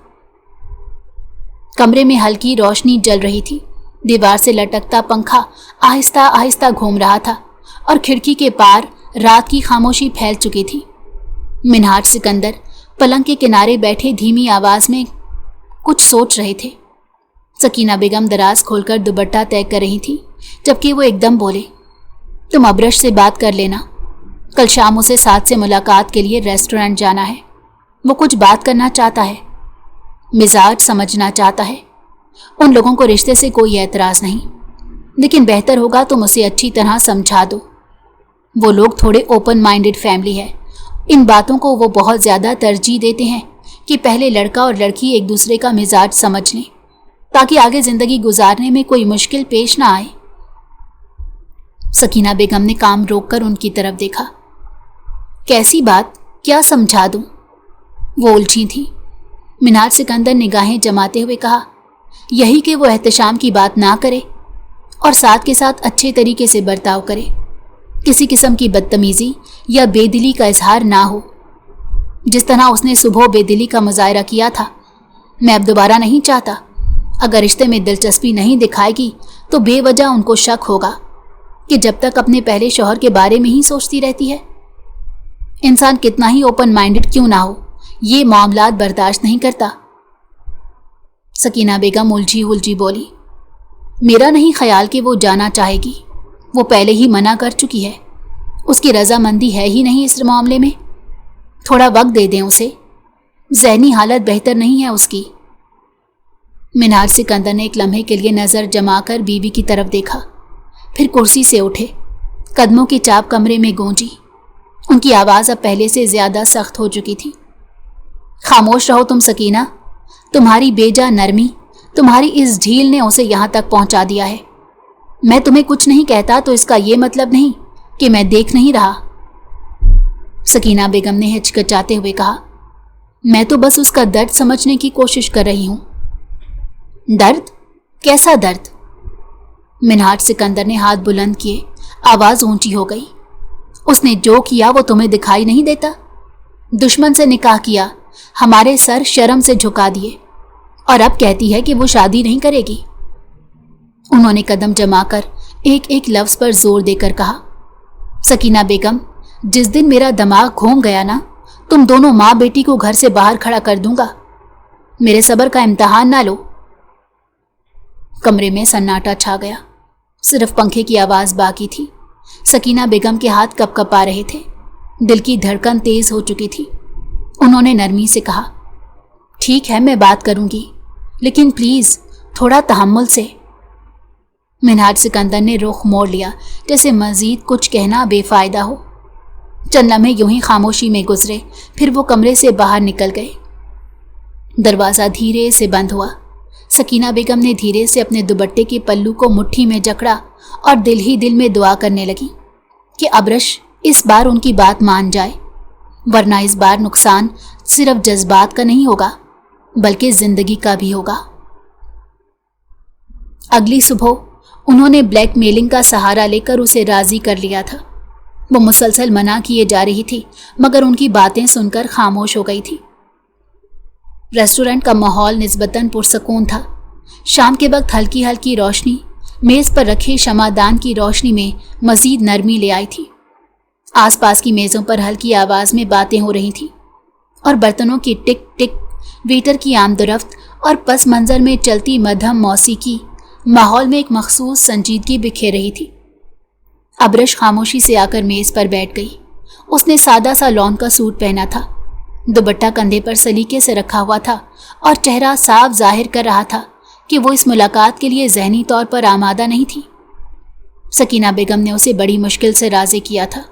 कमरे में हल्की रोशनी जल रही थी। दीवार से लटकता पंखा आहिस्ता आहिस्ता घूम रहा था और खिड़की के पार रात की खामोशी फैल चुकी थी। मिनहाज सिकंदर पलंग के किनारे बैठे धीमी आवाज़ में कुछ सोच रहे थे। सकीना बेगम दराज खोलकर दुपट्टा तय कर रही थी, जबकि वो एकदम बोले, तुम अबरश से बात कर लेना, कल शाम उसे साथ से मुलाकात के लिए रेस्टोरेंट जाना है। वो कुछ बात करना चाहता है, मिजाज समझना चाहता है। उन लोगों को रिश्ते से कोई एतराज़ नहीं, लेकिन बेहतर होगा तुम उसे अच्छी तरह समझा दो। वो लोग थोड़े ओपन माइंडेड फैमिली है। इन बातों को वो बहुत ज़्यादा तरजीह देते हैं कि पहले लड़का और लड़की एक दूसरे का मिजाज समझ लें, ताकि आगे ज़िंदगी गुजारने में कोई मुश्किल पेश ना आए। सकीना बेगम ने काम रोककर उनकी तरफ देखा। कैसी बात, क्या समझा दूं? वो उलझी थी। मिनहाज सिकंदर निगाहें जमाते हुए कहा, यही कि वो एहतशाम की बात ना करे और साथ के साथ अच्छे तरीके से बर्ताव करे। किसी किस्म की बदतमीज़ी या बेदिली का इजहार ना हो। जिस तरह उसने सुबह बेदिली का मुजाहरा किया था, मैं अब दोबारा नहीं चाहता। अगर रिश्ते में दिलचस्पी नहीं दिखाएगी तो बेवजह उनको शक होगा कि जब तक अपने पहले शौहर के बारे में ही सोचती रहती है। इंसान कितना ही ओपन माइंडेड क्यों ना हो, ये मामलात बर्दाश्त नहीं करता। सकीना बेगम उलझी उलझी बोली, मेरा नहीं ख्याल कि वो जाना चाहेगी। वो पहले ही मना कर चुकी है। उसकी रजामंदी है ही नहीं इस मामले में। थोड़ा वक्त दे दें उसे, ज़हनी हालत बेहतर नहीं है उसकी। मिनहाज सिकंदर ने एक लम्हे के लिए नज़र जमा कर बीवी की तरफ देखा, फिर कुर्सी से उठे। कदमों की चाप कमरे में गूंजी। उनकी आवाज़ अब पहले से ज़्यादा सख्त हो चुकी थी। खामोश रहो तुम सकीना, तुम्हारी बेजा नरमी, तुम्हारी इस ढील ने उसे यहाँ तक पहुँचा दिया है। मैं तुम्हें कुछ नहीं कहता तो इसका ये मतलब नहीं कि मैं देख नहीं रहा। सकीना बेगम ने हिचकिचाते हुए कहा, मैं तो बस उसका दर्द समझने की कोशिश कर रही हूँ। दर्द? कैसा दर्द? मिनहाज सिकंदर ने हाथ बुलंद किए। आवाज़ ऊंची हो गई। उसने जो किया वो तुम्हें दिखाई नहीं देता? दुश्मन से निकाह किया, हमारे सर शर्म से झुका दिए, और अब कहती है कि वो शादी नहीं करेगी। उन्होंने कदम जमाकर एक एक लफ्ज़ पर जोर देकर कहा, सकीना बेगम, जिस दिन मेरा दिमाग घूम गया ना, तुम दोनों माँ बेटी को घर से बाहर खड़ा कर दूंगा। मेरे सब्र का इम्तिहान ना लो। कमरे में सन्नाटा छा गया। सिर्फ पंखे की आवाज़ बाकी थी। सकीना बेगम के हाथ कपकपा रहे थे। दिल की धड़कन तेज हो चुकी थी। उन्होंने नरमी से कहा, ठीक है मैं बात करूंगी, लेकिन प्लीज़ थोड़ा तहम्मुल से। मिनहाज सिकंदर ने रुख मोड़ लिया, जैसे मज़ीद कुछ कहना बेफ़ायदा हो। चंद लम्हे यूं ही खामोशी में गुजरे, फिर वो कमरे से बाहर निकल गए। दरवाज़ा धीरे से बंद हुआ। सकीना बेगम ने धीरे से अपने दुपट्टे के पल्लू को मुट्ठी में जकड़ा और दिल ही दिल में दुआ करने लगी कि अबरश इस बार उनकी बात मान जाए, वरना इस बार नुकसान सिर्फ जज्बात का नहीं होगा बल्कि जिंदगी का भी होगा। अगली सुबह उन्होंने ब्लैकमेलिंग का सहारा लेकर उसे राजी कर लिया था। वो मुसलसल मना किए जा रही थी, मगर उनकी बातें सुनकर खामोश हो गई थी। रेस्टोरेंट का माहौल निस्बतन पुरसकून था। शाम के वक्त हल्की हल्की रोशनी मेज़ पर रखे शमादान की रोशनी में मज़ीद नरमी ले आई थी। आसपास की मेज़ों पर हल्की आवाज़ में बातें हो रही थीं और बर्तनों की टिक टिक, वेटर की आमदरफ्त और पस मंज़र में चलती मध्यम मौसीकी माहौल में एक मखसूस संजीदगी बिखेर रही थी। अबरश खामोशी से आकर मेज़ पर बैठ गई उसने सादा सा लॉन का सूट पहना था। दुपट्टा कंधे पर सलीके से रखा हुआ था और चेहरा साफ जाहिर कर रहा था कि वो इस मुलाकात के लिए ज़हनी तौर पर आमादा नहीं थी। सकीना बेगम ने उसे बड़ी मुश्किल से राज़ी किया था।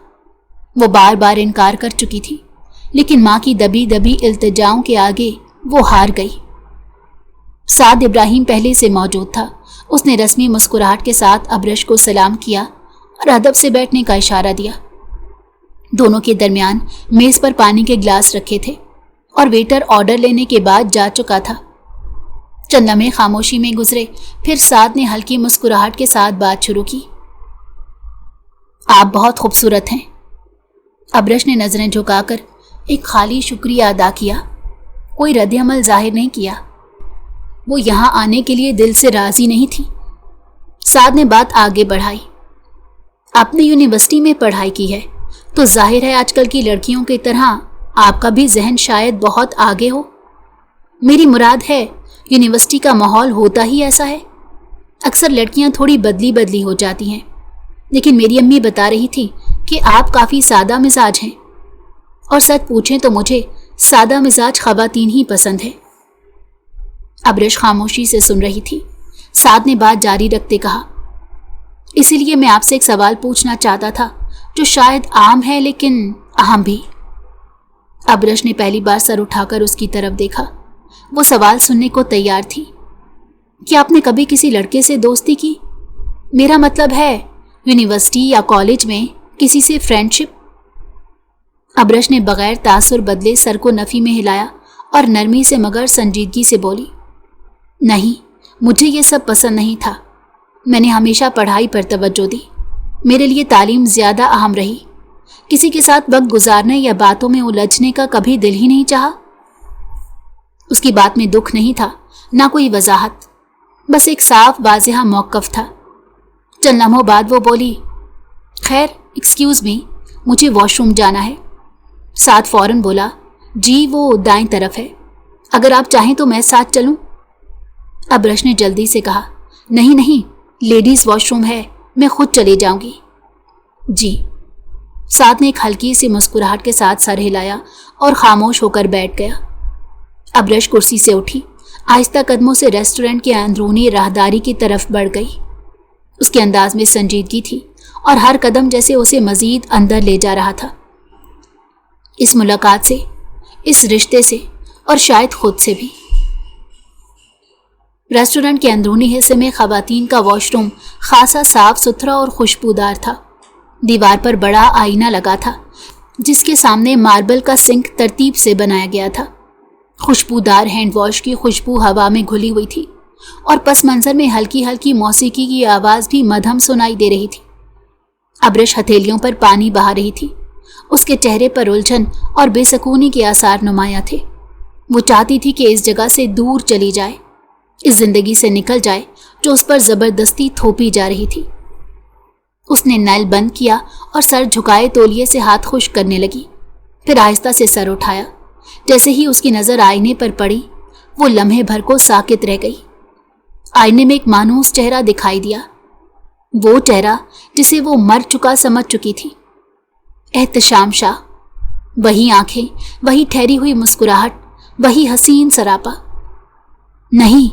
वो बार बार इनकार कर चुकी थी, लेकिन माँ की दबी दबी इल्तिजाओं के आगे वो हार गई। साद इब्राहिम पहले से मौजूद था। उसने रस्मी मुस्कुराहट के साथ अबरश को सलाम किया और अदब से बैठने का इशारा दिया। दोनों के दरमियान मेज़ पर पानी के गिलास रखे थे और वेटर ऑर्डर लेने के बाद जा चुका था। चंद लम्हे खामोशी में गुजरे, फिर साद ने हल्की मुस्कुराहट के साथ बात शुरू की। आप बहुत खूबसूरत हैं। अबरश ने नजरें झुकाकर एक खाली शुक्रिया अदा किया। कोई रद्द-ए-अमल जाहिर नहीं किया। वो यहाँ आने के लिए दिल से राजी नहीं थी। साद ने बात आगे बढ़ाई। आपने यूनिवर्सिटी में पढ़ाई की है तो जाहिर है आजकल की लड़कियों की तरह आपका भी जहन शायद बहुत आगे हो। मेरी मुराद है यूनिवर्सिटी का माहौल होता ही ऐसा है। अक्सर लड़कियां थोड़ी बदली बदली हो जाती हैं, लेकिन मेरी अम्मी बता रही थी कि आप काफ़ी सादा मिजाज हैं, और सच पूछें तो मुझे सादा मिजाज ख़वातीन ही पसंद है। अबरश खामोशी से सुन रही थी। साद ने बात जारी रखते कहा, इसीलिए मैं आपसे एक सवाल पूछना चाहता था जो शायद आम है लेकिन अहम भी। अबरश ने पहली बार सर उठाकर उसकी तरफ देखा। वो सवाल सुनने को तैयार थी। क्या आपने कभी किसी लड़के से दोस्ती की? मेरा मतलब है यूनिवर्सिटी या कॉलेज में किसी से फ्रेंडशिप। अबरश ने बगैर तासुर बदले सर को नफी में हिलाया और नरमी से मगर संजीदगी से बोली, नहीं, मुझे ये सब पसंद नहीं था। मैंने हमेशा पढ़ाई पर तवज्जो दी। मेरे लिए तालीम ज़्यादा अहम रही। किसी के साथ वक्त गुजारने या बातों में उलझने का कभी दिल ही नहीं चाहा। उसकी बात में दुख नहीं था, ना कोई वजाहत, बस एक साफ वाज़ेह मौक़िफ़ था। चंद लम्हों बाद वो बोली, खैर एक्सक्यूज़ मी, मुझे वॉशरूम जाना है। साथ फ़ौरन बोला, जी वो दाएं तरफ है, अगर आप चाहें तो मैं साथ चलूं। अबरश ने जल्दी से कहा, नहीं नहीं, लेडीज़ वॉशरूम है, मैं खुद चली जाऊंगी। जी। साथ ने एक हल्की सी मुस्कुराहट के साथ सर हिलाया और खामोश होकर बैठ गया। अबरश कुर्सी से उठी, आहिस्ता कदमों से रेस्टोरेंट के अंदरूनी राहदारी की तरफ बढ़ गई। उसके अंदाज में संजीदगी थी और हर कदम जैसे उसे मजीद अंदर ले जा रहा था। इस मुलाकात से, इस रिश्ते से और शायद खुद से भी। रेस्टोरेंट के अंदरूनी हिस्से में ख़वातीन का वॉशरूम खासा साफ सुथरा और खुशबूदार था। दीवार पर बड़ा आईना लगा था जिसके सामने मार्बल का सिंक तरतीब से बनाया गया था। खुशबूदार हैंड वॉश की खुशबू हवा में घुली हुई थी और पस मंजर में हल्की हल्की मौसीकी की आवाज़ भी मधम सुनाई दे रही थी। अबरश हथेलियों पर पानी बहा रही थी। उसके चेहरे पर उलझन और बेसकूनी के आसार नुमाया थे। वो चाहती थी कि इस जगह से दूर चली जाए, इस जिंदगी से निकल जाए जो उस पर ज़बरदस्ती थोपी जा रही थी। उसने नल बंद किया और सर झुकाए तौलिए से हाथ खुश करने लगी। फिर आहिस्ता से सर उठाया। जैसे ही उसकी नज़र आईने पर पड़ी, वो लम्हे भर को साकित रह गई। आईने में एक मानूस चेहरा दिखाई दिया, वो चेहरा जिसे वो मर चुका समझ चुकी थी। एहतशाम शाह, वही आंखें, वही ठहरी हुई मुस्कुराहट, वही हसीन सरापा। नहीं,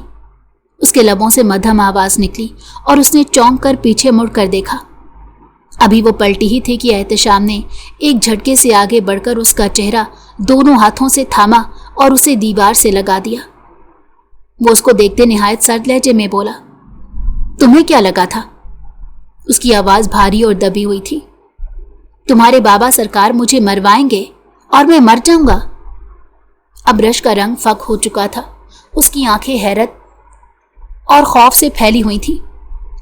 उसके लबों से मध्यम आवाज निकली और उसने चौंक कर पीछे मुड़कर देखा। अभी वो पलटी ही थी कि एहतशाम ने एक झटके से आगे बढ़कर उसका चेहरा दोनों हाथों से थामा और उसे दीवार से लगा दिया। वो उसको देखते निहायत सर्द लहजे में बोला, तुम्हें क्या लगा था? उसकी आवाज भारी और दबी हुई थी। तुम्हारे बाबा सरकार मुझे मरवाएंगे और मैं मर जाऊंगा। अबरश का रंग फक हो चुका था। उसकी आंखें हैरत और खौफ से फैली हुई थी।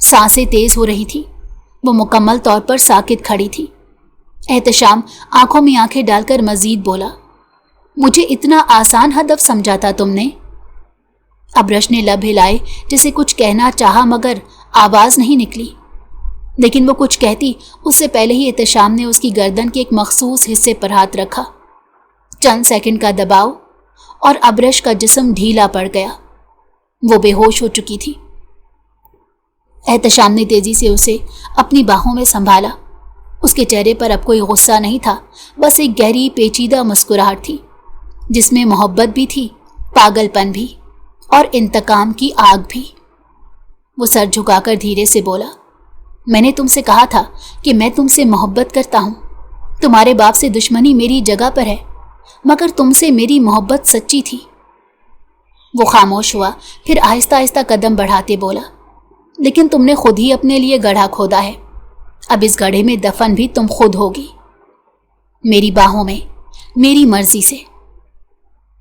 सांसें तेज हो रही थी। वो मुकम्मल तौर पर साकित खड़ी थी। एहतशाम आंखों में आंखें डालकर मजीद बोला, मुझे इतना आसान हदफ समझा था तुमने? अबरश ने लब हिलाए जैसे कुछ कहना चाहा, मगर आवाज नहीं निकली। लेकिन वो कुछ कहती उससे पहले ही एहतशाम ने उसकी गर्दन के एक मखसूस हिस्से पर हाथ रखा। चंद सेकंड का दबाव और अबरश का जिस्म ढीला पड़ गया। वो बेहोश हो चुकी थी। एहतशाम ने तेजी से उसे अपनी बाहों में संभाला। اس کے چہرے پر اب کوئی غصہ نہیں تھا، بس ایک گہری پیچیدہ مسکراہٹ تھی جس میں محبت بھی تھی، پاگل پن بھی، اور انتقام کی آگ بھی۔ وہ سر جھکا کر دھیرے سے بولا، میں نے تم سے کہا تھا کہ میں تم سے محبت کرتا ہوں۔ تمہارے باپ سے دشمنی میری جگہ پر ہے، مگر تم سے میری محبت سچی تھی۔ وہ خاموش ہوا، پھر آہستہ آہستہ قدم بڑھاتے بولا، لیکن تم نے خود ہی اپنے لیے گڑھا کھودا ہے، اب اس گڑھے میں دفن بھی تم خود ہوگی، میری باہوں میں، میری مرضی سے۔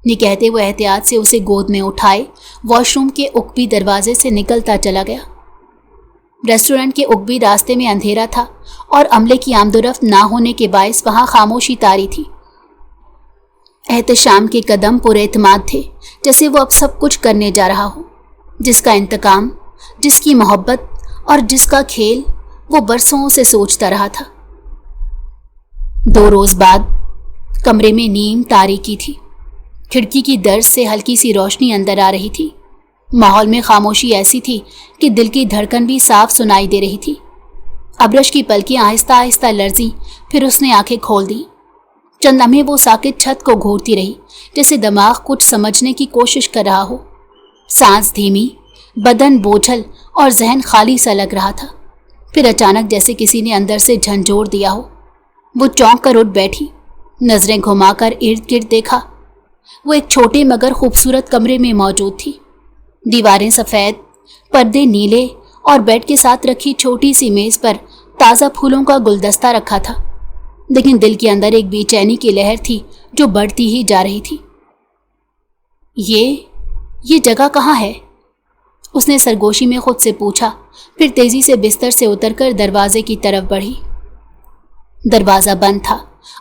یہ کہتے وہ احتیاط سے اسے گود میں اٹھائے واش روم کے عقبی دروازے سے نکلتا چلا گیا۔ ریسٹورنٹ کے عقبی راستے میں اندھیرا تھا اور عملے کی آمد و رفت نہ ہونے کے باعث وہاں خاموشی طاری تھی۔ احتشام کے قدم پر اعتماد تھے، جیسے وہ اب سب کچھ کرنے جا رہا ہو، جس کا انتقام، جس کی محبت اور جس کا کھیل وہ برسوں سے سوچتا رہا تھا۔ 2 روز بعد کمرے میں نیم تاریکی تھی، کھڑکی کی درز سے ہلکی سی روشنی اندر آ رہی تھی۔ ماحول میں خاموشی ایسی تھی کہ دل کی دھڑکن بھی صاف سنائی دے رہی تھی۔ ابرش کی پلکیں آہستہ آہستہ لرزیں، پھر اس نے آنکھیں کھول دیں۔ چند لمحے وہ ساکت چھت کو گھورتی رہی، جیسے دماغ کچھ سمجھنے کی کوشش کر رہا ہو۔ سانس دھیمی، بدن بوجھل اور ذہن خالی سا لگ رہا تھا۔ پھر اچانک جیسے کسی نے اندر سے جھنجھوڑ دیا ہو، وہ چونک کر اٹھ بیٹھی، نظریں گھما کر ارد گرد دیکھا۔ وہ ایک چھوٹے مگر خوبصورت کمرے میں موجود تھی۔ دیواریں سفید، پردے نیلے اور بیڈ کے ساتھ رکھی چھوٹی سی میز پر تازہ پھولوں کا گلدستہ رکھا تھا، لیکن دل کے اندر ایک بے چینی کی لہر تھی جو بڑھتی ہی جا رہی تھی۔ یہ جگہ کہاں ہے؟ اس نے سرگوشی میں خود سے پوچھا، پھر تیزی سے بستر سے اتر کر دروازے کی طرف بڑھی۔ دروازہ بند تھا۔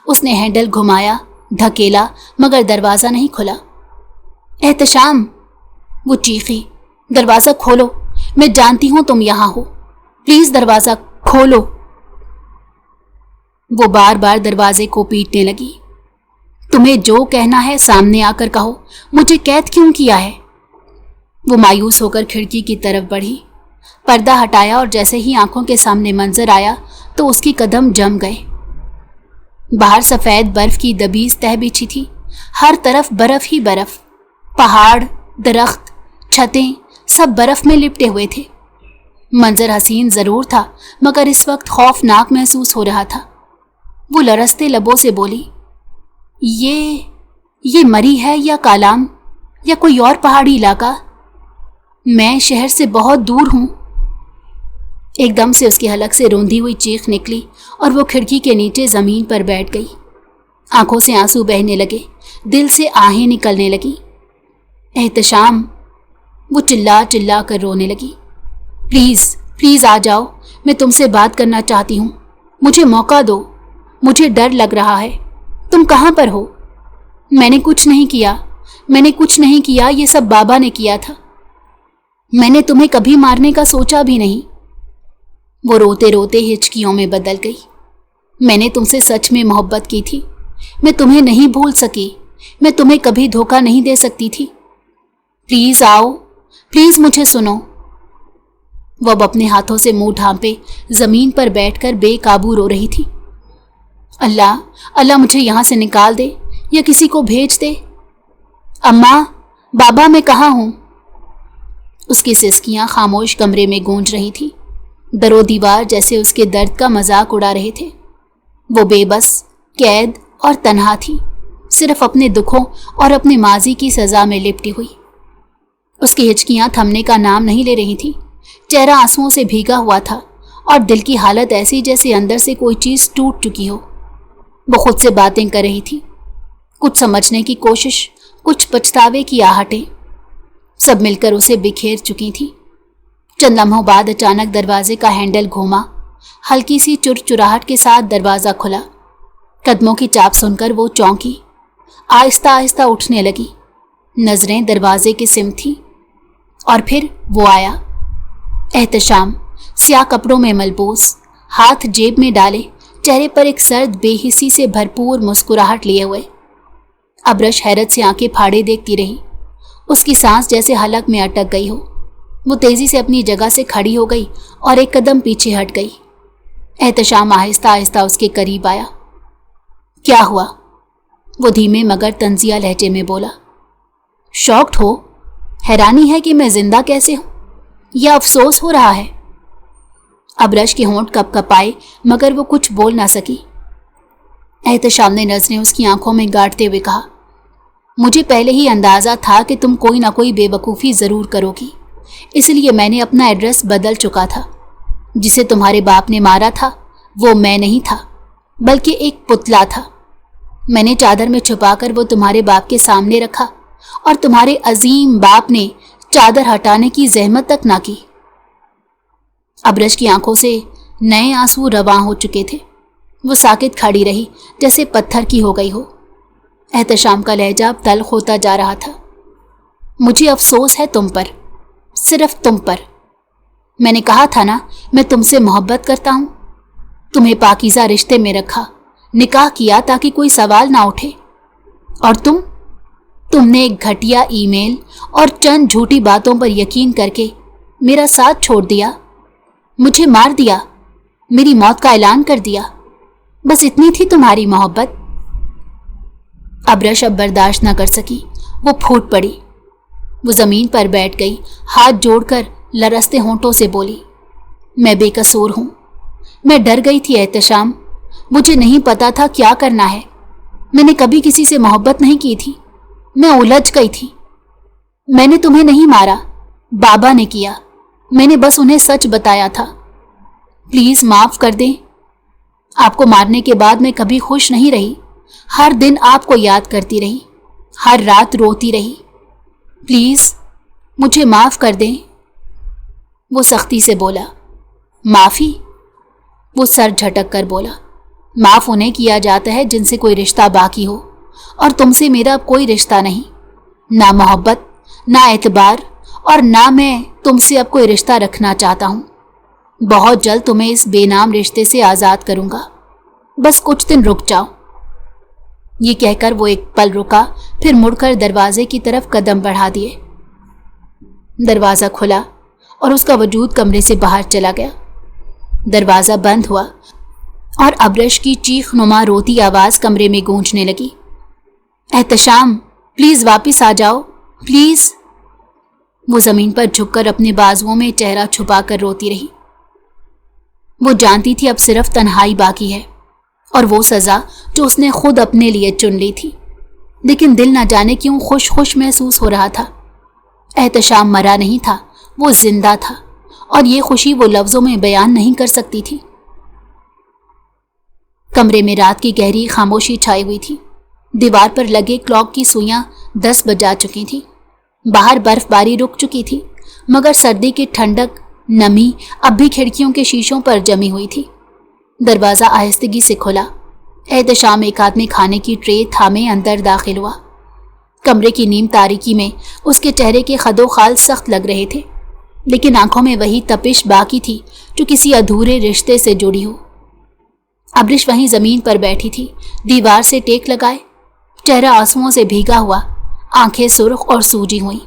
اس نے ہینڈل گھمایا، دھکیلا، مگر دروازہ نہیں کھلا۔ احتشام! وہ چیخی، دروازہ کھولو، میں جانتی ہوں تم یہاں ہو، پلیز دروازہ کھولو۔ وہ بار بار دروازے کو پیٹنے لگی۔ تمہیں جو کہنا ہے سامنے آ کر کہو، مجھے قید کیوں کیا ہے؟ وہ مایوس ہو کر کھڑکی کی طرف بڑھی، پردہ ہٹایا اور جیسے ہی آنکھوں کے سامنے منظر آیا تو اس کی قدم جم گئے۔ باہر سفید برف کی دبیز تہ بچھی تھی، ہر طرف برف ہی برف، پہاڑ، درخت، چھتیں، سب برف میں لپٹے ہوئے تھے۔ منظر حسین ضرور تھا، مگر اس وقت خوفناک محسوس ہو رہا تھا۔ وہ لرزتے لبوں سے بولی، یہ مری ہے یا کالام یا کوئی اور پہاڑی علاقہ؟ میں شہر سے بہت دور ہوں۔ ایک دم سے اس کے حلق سے روندی ہوئی چیخ نکلی اور وہ کھڑکی کے نیچے زمین پر بیٹھ گئی۔ آنکھوں سے آنسو بہنے لگے، دل سے آہیں نکلنے لگی۔ احتشام! وہ چلا چلا کر رونے لگی۔ پلیز پلیز آ جاؤ، میں تم سے بات کرنا چاہتی ہوں، مجھے موقع دو، مجھے ڈر لگ رہا ہے۔ تم کہاں پر ہو؟ میں نے کچھ نہیں کیا، یہ سب بابا نے کیا تھا۔ میں نے تمہیں کبھی مارنے کا سوچا بھی نہیں۔ وہ روتے روتے ہچکیوں میں بدل گئی۔ میں نے تم سے سچ میں محبت کی تھی، میں تمہیں نہیں بھول سکی، میں تمہیں کبھی دھوکہ نہیں دے سکتی تھی۔ پلیز آؤ، پلیز مجھے سنو۔ وہ اب اپنے ہاتھوں سے منہ ڈھانپے زمین پر بیٹھ کر بے قابو رو رہی تھی۔ اللہ مجھے یہاں سے نکال دے یا کسی کو بھیج دے۔ اماں، بابا، میں کہاں ہوں؟ اس کی سسکیاں خاموش کمرے میں گونج رہی تھی، در و دیوار جیسے اس کے درد کا مذاق اڑا رہے تھے۔ وہ بے بس، قید اور تنہا تھی، صرف اپنے دکھوں اور اپنے ماضی کی سزا میں لپٹی ہوئی۔ اس کی ہچکیاں تھمنے کا نام نہیں لے رہی تھی، چہرہ آنسوؤں سے بھیگا ہوا تھا اور دل کی حالت ایسی جیسے اندر سے کوئی چیز ٹوٹ چکی ہو۔ وہ خود سے باتیں کر رہی تھی، کچھ سمجھنے کی کوشش، کچھ پچھتاوے کی آہٹیں، سب مل کر اسے بکھیر چکی تھی۔ چند لمحوں بعد اچانک دروازے کا ہینڈل گھوما، ہلکی سی چرچراہٹ کے ساتھ دروازہ کھلا۔ قدموں کی چاپ سن کر وہ چونکی، آہستہ آہستہ اٹھنے لگی، نظریں دروازے کی سمت تھیں، اور پھر وہ آیا۔ احتشام، سیاہ کپڑوں میں ملبوس، ہاتھ جیب میں ڈالے، چہرے پر ایک سرد بے حسی سے بھرپور مسکراہٹ لیے ہوئے۔ ابرش حیرت سے آنکھیں پھاڑے دیکھتی رہی، اس کی سانس جیسے حلق میں اٹک گئی ہو۔ وہ تیزی سے اپنی جگہ سے کھڑی ہو گئی اور ایک قدم پیچھے ہٹ گئی۔ एहतशाम आहिस्ता आहिस्ता उसके करीब आया। क्या हुआ? वो धीमे मगर तंजिया लहजे में बोला। शॉक्ड हो? हैरानी है कि मैं जिंदा कैसे हूं, या अफसोस हो रहा है? अबरश के होंठ कपकपाए मगर वो कुछ बोल ना सकी। एहतशाम ने नजरें उसकी आंखों में गाड़ते हुए कहा, मुझे पहले ही अंदाजा था कि तुम कोई ना कोई बेवकूफ़ी ज़रूर करोगी, इसलिए मैंने अपना एड्रेस बदल चुका था। जिसे तुम्हारे बाप ने मारा था वो मैं नहीं था, बल्कि एक पुतला था। मैंने चादर में छुपाकर वो तुम्हारे बाप के सामने रखा और तुम्हारे अजीम बाप ने चादर हटाने की जहमत तक ना की। अबरश की आंखों से नए आंसू रवां हो चुके थे। वो साकित खड़ी रही जैसे पत्थर की हो गई हो। एहतशाम का लहजा अब तल्ख होता जा रहा था। मुझे अफसोस है तुम पर, सिर्फ तुम पर। मैंने कहा था ना, मैं तुमसे मोहब्बत करता हूं। तुम्हें पाकीज़ा रिश्ते में रखा, निकाह किया ताकि कोई सवाल ना उठे। और तुमने एक घटिया ईमेल और चंद झूठी बातों पर यकीन करके मेरा साथ छोड़ दिया, मुझे मार दिया, मेरी मौत का ऐलान कर दिया। बस इतनी थी तुम्हारी मोहब्बत। अबरश अब बर्दाश्त न कर सकी, वो फूट पड़ी। वो जमीन पर बैठ गई, हाथ जोड़कर लरसते होंठों से बोली, मैं बेकसूर हूं। मैं डर गई थी एहतशाम, मुझे नहीं पता था क्या करना है। मैंने कभी किसी से मोहब्बत नहीं की थी, मैं उलझ गई थी। मैंने तुम्हें नहीं मारा, बाबा ने किया। मैंने बस उन्हें सच बताया था। प्लीज माफ कर दें। आपको मारने के बाद मैं कभी खुश नहीं रही, हर दिन आपको याद करती रही, हर रात रोती रही। प्लीज मुझे माफ कर दें। वो सख्ती से बोला। माफी? वो सर झटक कर बोला, माफ उन्हें किया जाता है जिनसे कोई रिश्ता बाकी हो, और तुमसे मेरा कोई रिश्ता नहीं, ना मोहब्बत, ना एतबार, और ना मैं तुमसे अब कोई रिश्ता रखना चाहता हूं। बहुत जल्द तुम्हें इस बेनाम रिश्ते से आज़ाद करूंगा, बस कुछ दिन रुक जाओ। ये कहकर वो एक पल रुका, फिर मुड़कर दरवाजे की तरफ कदम बढ़ा दिए। दरवाज़ा खुला और उसका वजूद कमरे से बाहर चला गया। दरवाज़ा बंद हुआ और अबरश की चीख नुमा रोती आवाज़ कमरे में गूंजने लगी। एहतशाम, प्लीज़ वापस आ जाओ, प्लीज़। वो ज़मीन पर झुककर अपने बाजुओं में चेहरा छुपाकर रोती रही। वो जानती थी अब सिर्फ तन्हाई बाकी है और वो सज़ा जो उसने खुद अपने लिए चुन ली थी, लेकिन दिल न जाने क्यों खुश खुश महसूस हो रहा था। एहतशाम मरा नहीं था, वो जिंदा था, और ये खुशी वो लफ्ज़ों में बयान नहीं कर सकती थी। कमरे में रात की गहरी खामोशी छाई हुई थी। दीवार पर लगे क्लॉक की सुइयां 10 बजा चुकी थी। बाहर बर्फबारी रुक चुकी थी, मगर सर्दी की ठंडक, नमी अब भी खिड़कियों के शीशों पर जमी हुई थी। दरवाज़ा आहिस्तगी से खुला। एहतशाम एक हाथ में खाने की ट्रे थामे अंदर दाखिल हुआ। कमरे की नीम तारीकी में उसके चेहरे के खदोखाल सख्त लग रहे थे, लेकिन आंखों में वही तपिश बाकी थी जो किसी अधूरे रिश्ते से जुड़ी हो। अबरिश वहीं ज़मीन पर बैठी थी, दीवार से टेक लगाए, चेहरा आंसुओं से भीगा हुआ, आंखें सुर्ख और सूजी हुई।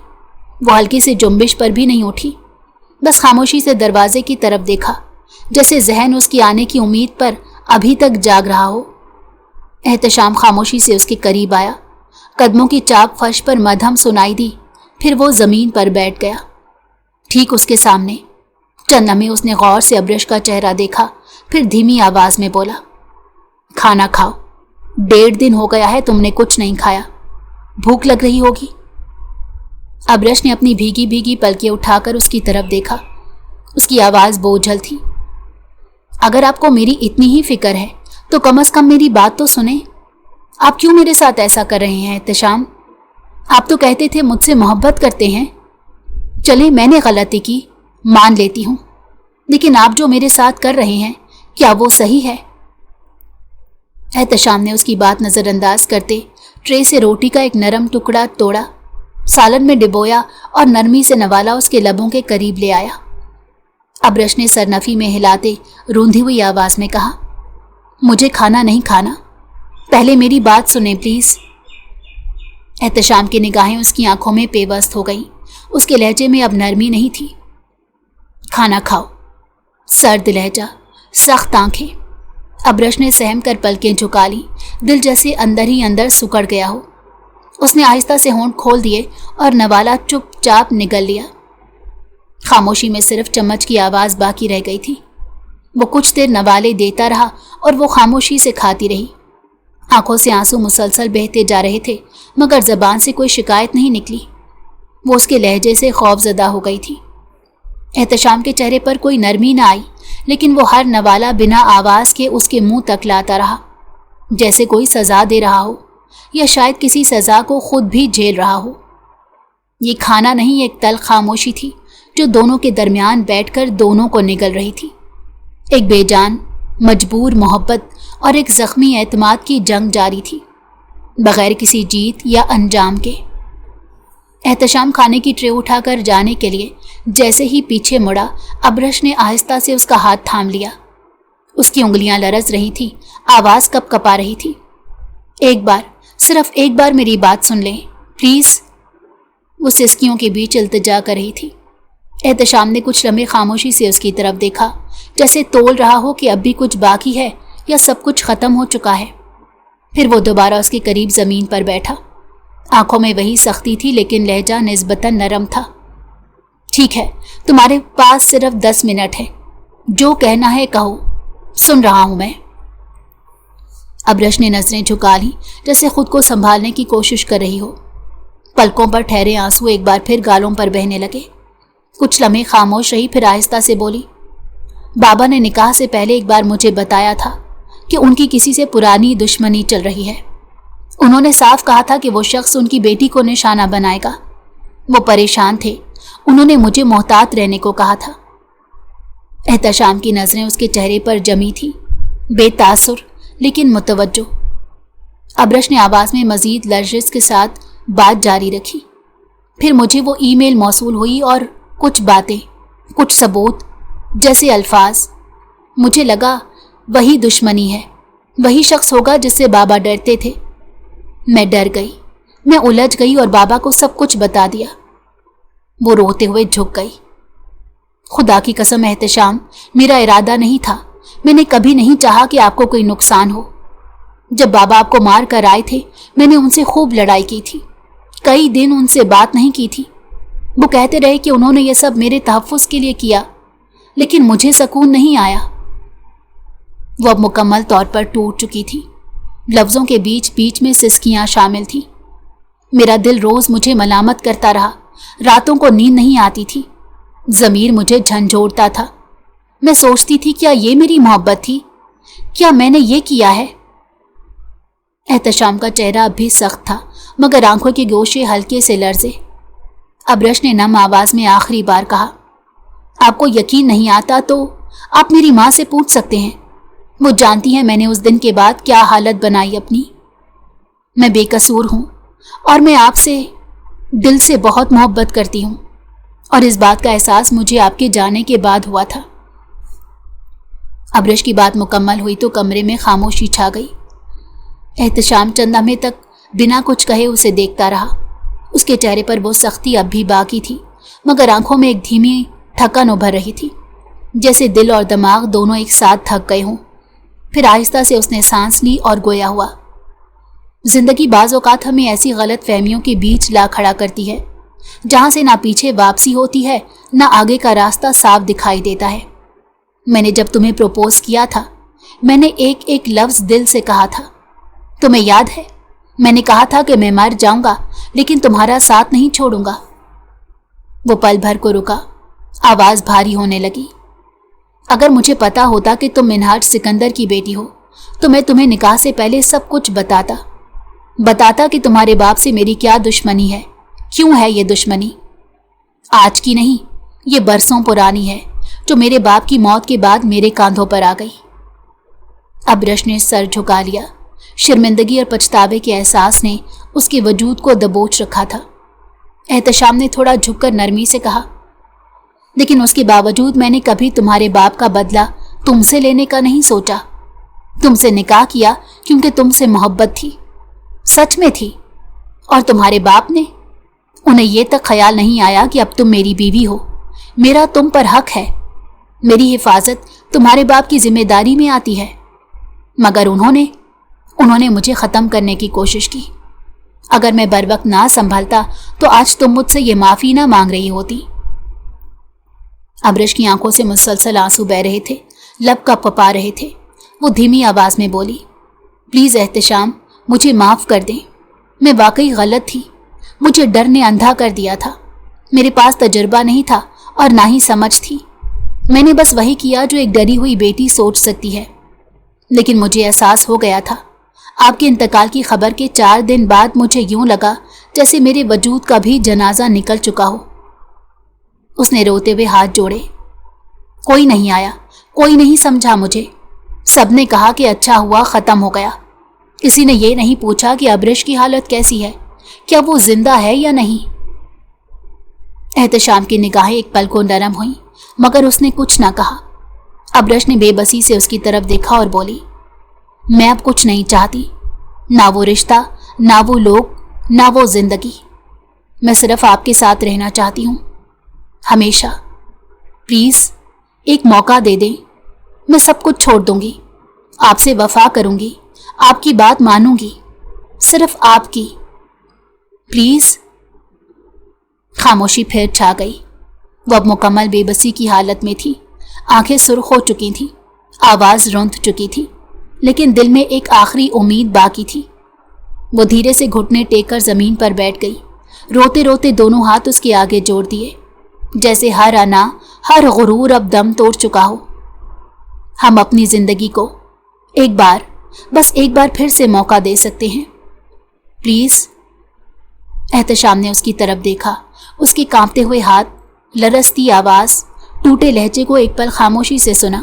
वो हल्की से जुम्बिश पर भी नहीं उठी, बस खामोशी से दरवाजे की तरफ देखा, जैसे जहन उसकी आने की उम्मीद पर अभी तक जाग रहा हो। एहतशाम खामोशी से उसके करीब आया। कदमों की चाक फर्श पर मध्यम सुनाई दी, फिर वो ज़मीन पर बैठ गया। ठीक उसके सामने चंद लम्हे उसने गौर से अबरश का चेहरा देखा, फिर धीमी आवाज़ में बोला, खाना खाओ, 1.5 दिन हो गया है तुमने कुछ नहीं खाया, भूख लग रही होगी। अबरश ने अपनी भीगी भीगी पलकें उठाकर उसकी तरफ देखा। उसकी आवाज़ बोझल थी। अगर आपको मेरी इतनी ही फिक्र है तो कम से कम मेरी बात तो सुने। आप क्यों मेरे साथ ऐसा कर रहे हैं एहतशाम? आप तो कहते थे मुझसे मोहब्बत करते हैं। चले मैंने गलती की, मान लेती हूँ, लेकिन आप जो मेरे साथ कर रहे हैं क्या वो सही है? एहतशाम ने उसकी बात नज़रअंदाज करते ट्रे से रोटी का एक नरम टुकड़ा तोड़ा, सालन में डिबोया और नरमी से नवाला उसके लबों के करीब ले आया। अबरश ने सरनफी में हिलाते रूंधी हुई आवाज़ में कहा, मुझे खाना नहीं खाना, पहले मेरी बात सुने प्लीज़। एहतशाम की निगाहें उसकी आंखों में पेवस्त हो गईं। उसके लहजे में अब नरमी नहीं थी। खाना खाओ। सर्द लहजा, सख्त आंखें। अब्रश ने सहम कर पलकें झुका ली, दिल जैसे अंदर ही अंदर सुकड़ गया हो। उसने आहिस्ता से होंठ खोल दिए और नवाला चुपचाप निगल लिया। खामोशी में सिर्फ चम्मच की आवाज बाकी रह गई थी। वो कुछ देर नवाले देता रहा और वो खामोशी से खाती रही। आंखों से आंसू मुसलसल बहते जा रहे थे, मगर जबान से कोई शिकायत नहीं निकली। वो उसके लहजे से खौफजदा हो गई थी। एहतशाम के चेहरे पर कोई नरमी न आई, लेकिन वो हर नवाला बिना आवाज के उसके मुंह तक लाता रहा, जैसे कोई सजा दे रहा हो या शायद किसी सजा को खुद भी झेल रहा हो। ये खाना नहीं, एक तल्ख खामोशी थी जो दोनों के दरमियान बैठकर दोनों को निगल रही थी। एक बेजान मजबूर मोहब्बत और एक जख्मी एतमाद की जंग जारी थी, बगैर किसी जीत या अंजाम के। एहतशाम खाने की ट्रे उठाकर जाने के लिए जैसे ही पीछे मुड़ा, अब्रश ने आहिस्ता से उसका हाथ थाम लिया। उसकी उंगलियां लरज रही थी, आवाज कपकपा रही थी। एक बार, सिर्फ एक बार मेरी बात सुन लें प्लीज, वो सिसकियों के बीच इल्तिजा कर रही थी। एहतशाम ने कुछ लम्हे खामोशी से उसकी तरफ देखा, जैसे तोल रहा हो कि अब भी कुछ बाकी है या सब कुछ खत्म हो चुका है। फिर वो दोबारा उसके करीब जमीन पर बैठा। आंखों में वही सख्ती थी, लेकिन लहजा निस्बतन नरम था। ठीक है, तुम्हारे पास सिर्फ 10 मिनट है, जो कहना है कहो, सुन रहा हूं मैं। अब्रश ने नजरें झुका ली, जैसे खुद को संभालने की कोशिश कर रही हो। पलकों पर ठहरे आंसू एक बार फिर गालों पर बहने लगे। कुछ लम्हे खामोश रही, फिर आहिस्ता से बोली, बाबा ने निकाह से पहले एक बार मुझे बताया था कि उनकी किसी से पुरानी दुश्मनी चल रही है। उन्होंने साफ कहा था कि वो शख्स उनकी बेटी को निशाना बनाएगा। वो परेशान थे, उन्होंने मुझे मोहतात रहने को कहा था। एहतशाम की नजरें उसके चेहरे पर जमी थी, बेतासुर लेकिन मुतवज्जो। अब्रश ने आवाज में मजीद लर्जिश के साथ बात जारी रखी। फिर मुझे वो ईमेल मौसूल हुई और कुछ बातें, कुछ सबूत, जैसे अल्फाज। मुझे लगा वही दुश्मनी है, वही शख्स होगा जिससे बाबा डरते थे। मैं डर गई, मैं उलझ गई और बाबा को सब कुछ बता दिया। वो रोते हुए झुक गई। खुदा की कसम एहतशाम, मेरा इरादा नहीं था, मैंने कभी नहीं चाहा कि आपको कोई नुकसान हो। जब बाबा आपको मार कर आए थे, मैंने उनसे खूब लड़ाई की थी, कई दिन उनसे बात नहीं की थी। वो कहते रहे कि उन्होंने ये सब मेरे तहफ़्फ़ुज़ के लिए किया, लेकिन मुझे सुकून नहीं आया। वो अब मुकम्मल तौर पर टूट चुकी थी। लफ्ज़ों के बीच बीच में सिसकियां शामिल थी। मेरा दिल रोज़ मुझे मलामत करता रहा, रातों को नींद नहीं आती थी, ज़मीर मुझे झंझोड़ता था। मैं सोचती थी, क्या ये मेरी मोहब्बत थी? क्या मैंने ये किया है? एहतशाम का चेहरा अब भी सख्त था, मगर आंखों के गोशे हल्के से लर्जे। अब्रश ने नम आवाज में आखिरी बार कहा, आपको यकीन नहीं आता तो आप मेरी माँ से पूछ सकते हैं। वो जानती है मैंने उस दिन के बाद क्या हालत बनाई अपनी। मैं बेकसूर हूँ और मैं आपसे दिल से बहुत मोहब्बत करती हूँ, और इस बात का एहसास मुझे आपके जाने के बाद हुआ था। अब्रश की बात मुकम्मल हुई तो कमरे में खामोशी छा गई। एहतशाम चंद लम्हे तक बिना कुछ कहे उसे देखता रहा। उसके चेहरे पर वो सख्ती अब भी बाकी थी, मगर आंखों में एक धीमी थकन उभर रही थी, जैसे दिल और दिमाग दोनों एक साथ थक गए हों। फिर आहिस्ता से उसने सांस ली और गोया हुआ। जिंदगी बाज़ औक़ात हमें ऐसी गलत फहमियों के बीच ला खड़ा करती है, जहाँ से ना पीछे वापसी होती है, ना आगे का रास्ता साफ दिखाई देता है। मैंने जब तुम्हें प्रपोज किया था, मैंने एक एक लफ्ज़ दिल से कहा था। तुम्हें याद है, मैंने कहा था कि मैं मर जाऊंगा लेकिन तुम्हारा साथ नहीं छोड़ूंगा। वो पल भर को रुका, आवाज़ भारी होने लगी। अगर मुझे पता होता कि तुम मिनहाज सिकंदर की बेटी हो, तो मैं तुम्हें निकाह से पहले सब कुछ बताता कि तुम्हारे बाप से मेरी क्या दुश्मनी है, क्यों है ये दुश्मनी। आज की नहीं, ये बरसों पुरानी है, जो मेरे बाप की मौत के बाद मेरे कांधों पर आ गई। अब्रश ने सर झुका लिया। शर्मिंदगी और पछतावे के एहसास ने उसके वजूद को दबोच रखा था। एहतशाम ने थोड़ा झुककर नरमी से कहा, लेकिन उसके बावजूद मैंने कभी तुम्हारे बाप का बदला तुमसे लेने का नहीं सोचा। तुमसे निकाह किया क्योंकि तुमसे मोहब्बत थी, सच में थी। और तुम्हारे बाप ने, उन्हें यह तक ख्याल नहीं आया कि अब तुम मेरी बीवी हो, मेरा तुम पर हक है। मेरी हिफाजत तुम्हारे बाप की जिम्मेदारी में आती है। मगर उन्होंने मुझे ख़त्म करने की कोशिश की। अगर मैं बर वक्त ना संभलता तो आज तुम मुझसे ये माफ़ी ना मांग रही होती। अब्रश की आंखों से मुसलसल आंसू बह रहे थे, लब कँपा रहे थे। वो धीमी आवाज़ में बोली, प्लीज़ एहतशाम, मुझे माफ़ कर दें। मैं वाकई गलत थी। मुझे डर ने अंधा कर दिया था। मेरे पास तजुर्बा नहीं था और ना ही समझ थी। मैंने बस वही किया जो एक डरी हुई बेटी सोच सकती है। लेकिन मुझे एहसास हो गया था। आपके इंतकाल की खबर के 4 दिन बाद मुझे यूं लगा जैसे मेरे वजूद का भी जनाजा निकल चुका हो। उसने रोते हुए हाथ जोड़े। कोई नहीं आया, कोई नहीं समझा मुझे। सबने कहा कि अच्छा हुआ, ख़त्म हो गया। किसी ने ये नहीं पूछा कि अब्रश की हालत कैसी है, क्या वो जिंदा है या नहीं। एहतशाम की निगाहें एक पल को नरम हुई, मगर उसने कुछ ना कहा। अब्रश ने बेबसी से उसकी तरफ देखा और बोली, मैं अब कुछ नहीं चाहती, ना वो रिश्ता, ना वो लोग, ना वो जिंदगी। मैं सिर्फ आपके साथ रहना चाहती हूँ, हमेशा। प्लीज़ एक मौका दे दें। मैं सब कुछ छोड़ दूंगी, आपसे वफा करूंगी, आपकी बात मानूंगी, सिर्फ आपकी। प्लीज़। खामोशी फिर छा गई। वो अब मुकम्मल बेबसी की हालत में थी। आंखें सुर्ख हो चुकी थीं, आवाज़ रुंध चुकी थी, लेकिन दिल में एक आखिरी उम्मीद बाकी थी। वो धीरे से घुटने टेक कर ज़मीन पर बैठ गई। रोते रोते दोनों हाथ उसके आगे जोड़ दिए, जैसे हर अना, हर गुरूर अब दम तोड़ चुका हो। हम अपनी ज़िंदगी को एक बार, बस एक बार फिर से मौका दे सकते हैं, प्लीज़। एहतशाम ने उसकी तरफ देखा। उसके कांपते हुए हाथ, लरसती आवाज़, टूटे लहजे को एक पल खामोशी से सुना।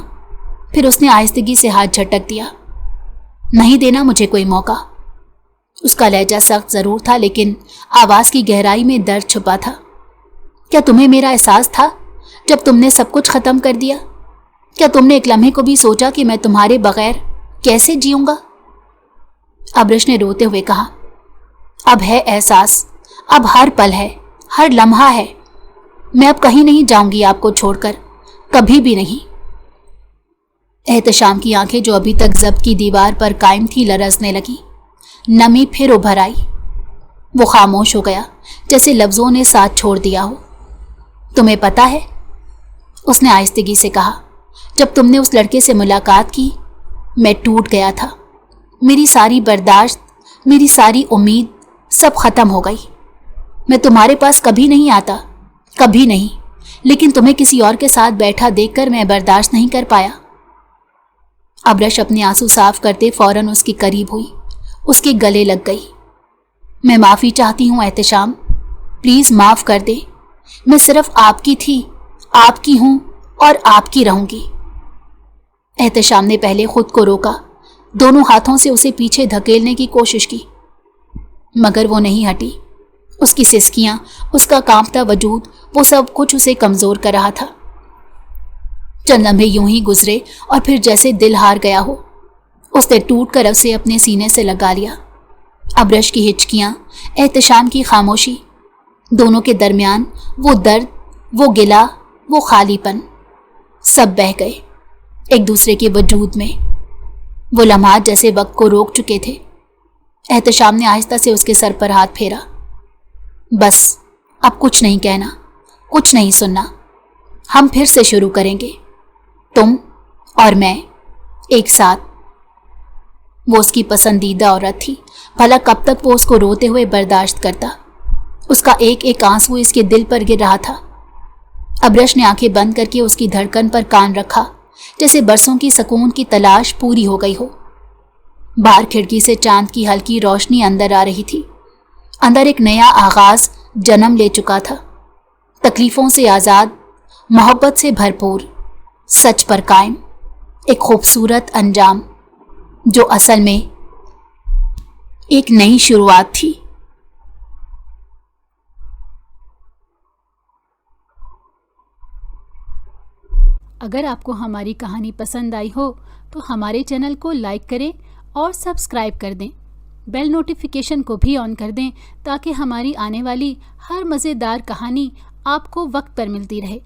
फिर उसने आहिस्तगी से हाथ झटक दिया। नहीं देना मुझे कोई मौका। उसका लहजा सख्त ज़रूर था, लेकिन आवाज़ की गहराई में दर्द छुपा था। क्या तुम्हें मेरा एहसास था जब तुमने सब कुछ ख़त्म कर दिया? क्या तुमने एक लम्हे को भी सोचा कि मैं तुम्हारे बगैर कैसे जीऊँगा? अब्रश ने रोते हुए कहा, अब है एहसास, अब हर पल है, हर लम्हा है। मैं अब कहीं नहीं जाऊंगी आपको छोड़कर, कभी भी नहीं। एहतशाम की आंखें जो अभी तक ज़ब्त की दीवार पर कायम थी लरजने लगी। नमी फिर उभर आई। वो खामोश हो गया, जैसे लफ्ज़ों ने साथ छोड़ दिया हो। तुम्हें पता है, उसने आहिस्तगी से कहा, जब तुमने उस लड़के से मुलाकात की मैं टूट गया था। मेरी सारी बर्दाश्त, मेरी सारी उम्मीद सब ख़त्म हो गई। मैं तुम्हारे पास कभी नहीं आता, कभी नहीं, लेकिन तुम्हें किसी और के साथ बैठा देखकर मैं बर्दाश्त नहीं कर पाया। अब्रश अपने आंसू साफ करते फौरन उसके करीब हुई, उसके गले लग गई। मैं माफ़ी चाहती हूँ एहतशाम, प्लीज़ माफ़ कर दे। मैं सिर्फ आपकी थी, आपकी हूँ और आपकी रहूँगी। एहतशाम ने पहले खुद को रोका, दोनों हाथों से उसे पीछे धकेलने की कोशिश की, मगर वो नहीं हटी। उसकी सिसकियाँ, उसका कांपता वजूद, वो सब कुछ उसे कमज़ोर कर रहा था। चंद लम्हे यूं ही गुजरे और फिर जैसे दिल हार गया हो, उसने टूट कर उसे अपने सीने से लगा लिया। अब्रश की हिचकियाँ, एहतशाम की खामोशी, दोनों के दरमियान वो दर्द, वो गिला, वो खालीपन, सब बह गए एक दूसरे के वजूद में। वो लम्हात जैसे वक्त को रोक चुके थे। एहतशाम ने आहिस्ता से उसके सर पर हाथ फेरा। बस अब कुछ नहीं कहना, कुछ नहीं सुनना। हम फिर से शुरू करेंगे, तुम और मैं एक साथ। वो उसकी पसंदीदा औरत थी, भला कब तक वो उसको रोते हुए बर्दाश्त करता। उसका एक एक आंसू इसके दिल पर गिर रहा था। अब्रश ने आंखें बंद करके उसकी धड़कन पर कान रखा, जैसे बरसों की सुकून की तलाश पूरी हो गई हो। बाहर खिड़की से चांद की हल्की रोशनी अंदर आ रही थी। अंदर एक नया आगाज जन्म ले चुका था, तकलीफ़ों से आज़ाद, मोहब्बत से भरपूर, सच पर कायम, एक खूबसूरत अंजाम जो असल में एक नई शुरुआत थी। अगर आपको हमारी कहानी पसंद आई हो तो हमारे चैनल को लाइक करें और सब्सक्राइब कर दें। बेल नोटिफिकेशन को भी ऑन कर दें ताकि हमारी आने वाली हर मज़ेदार कहानी आपको वक्त पर मिलती रहे।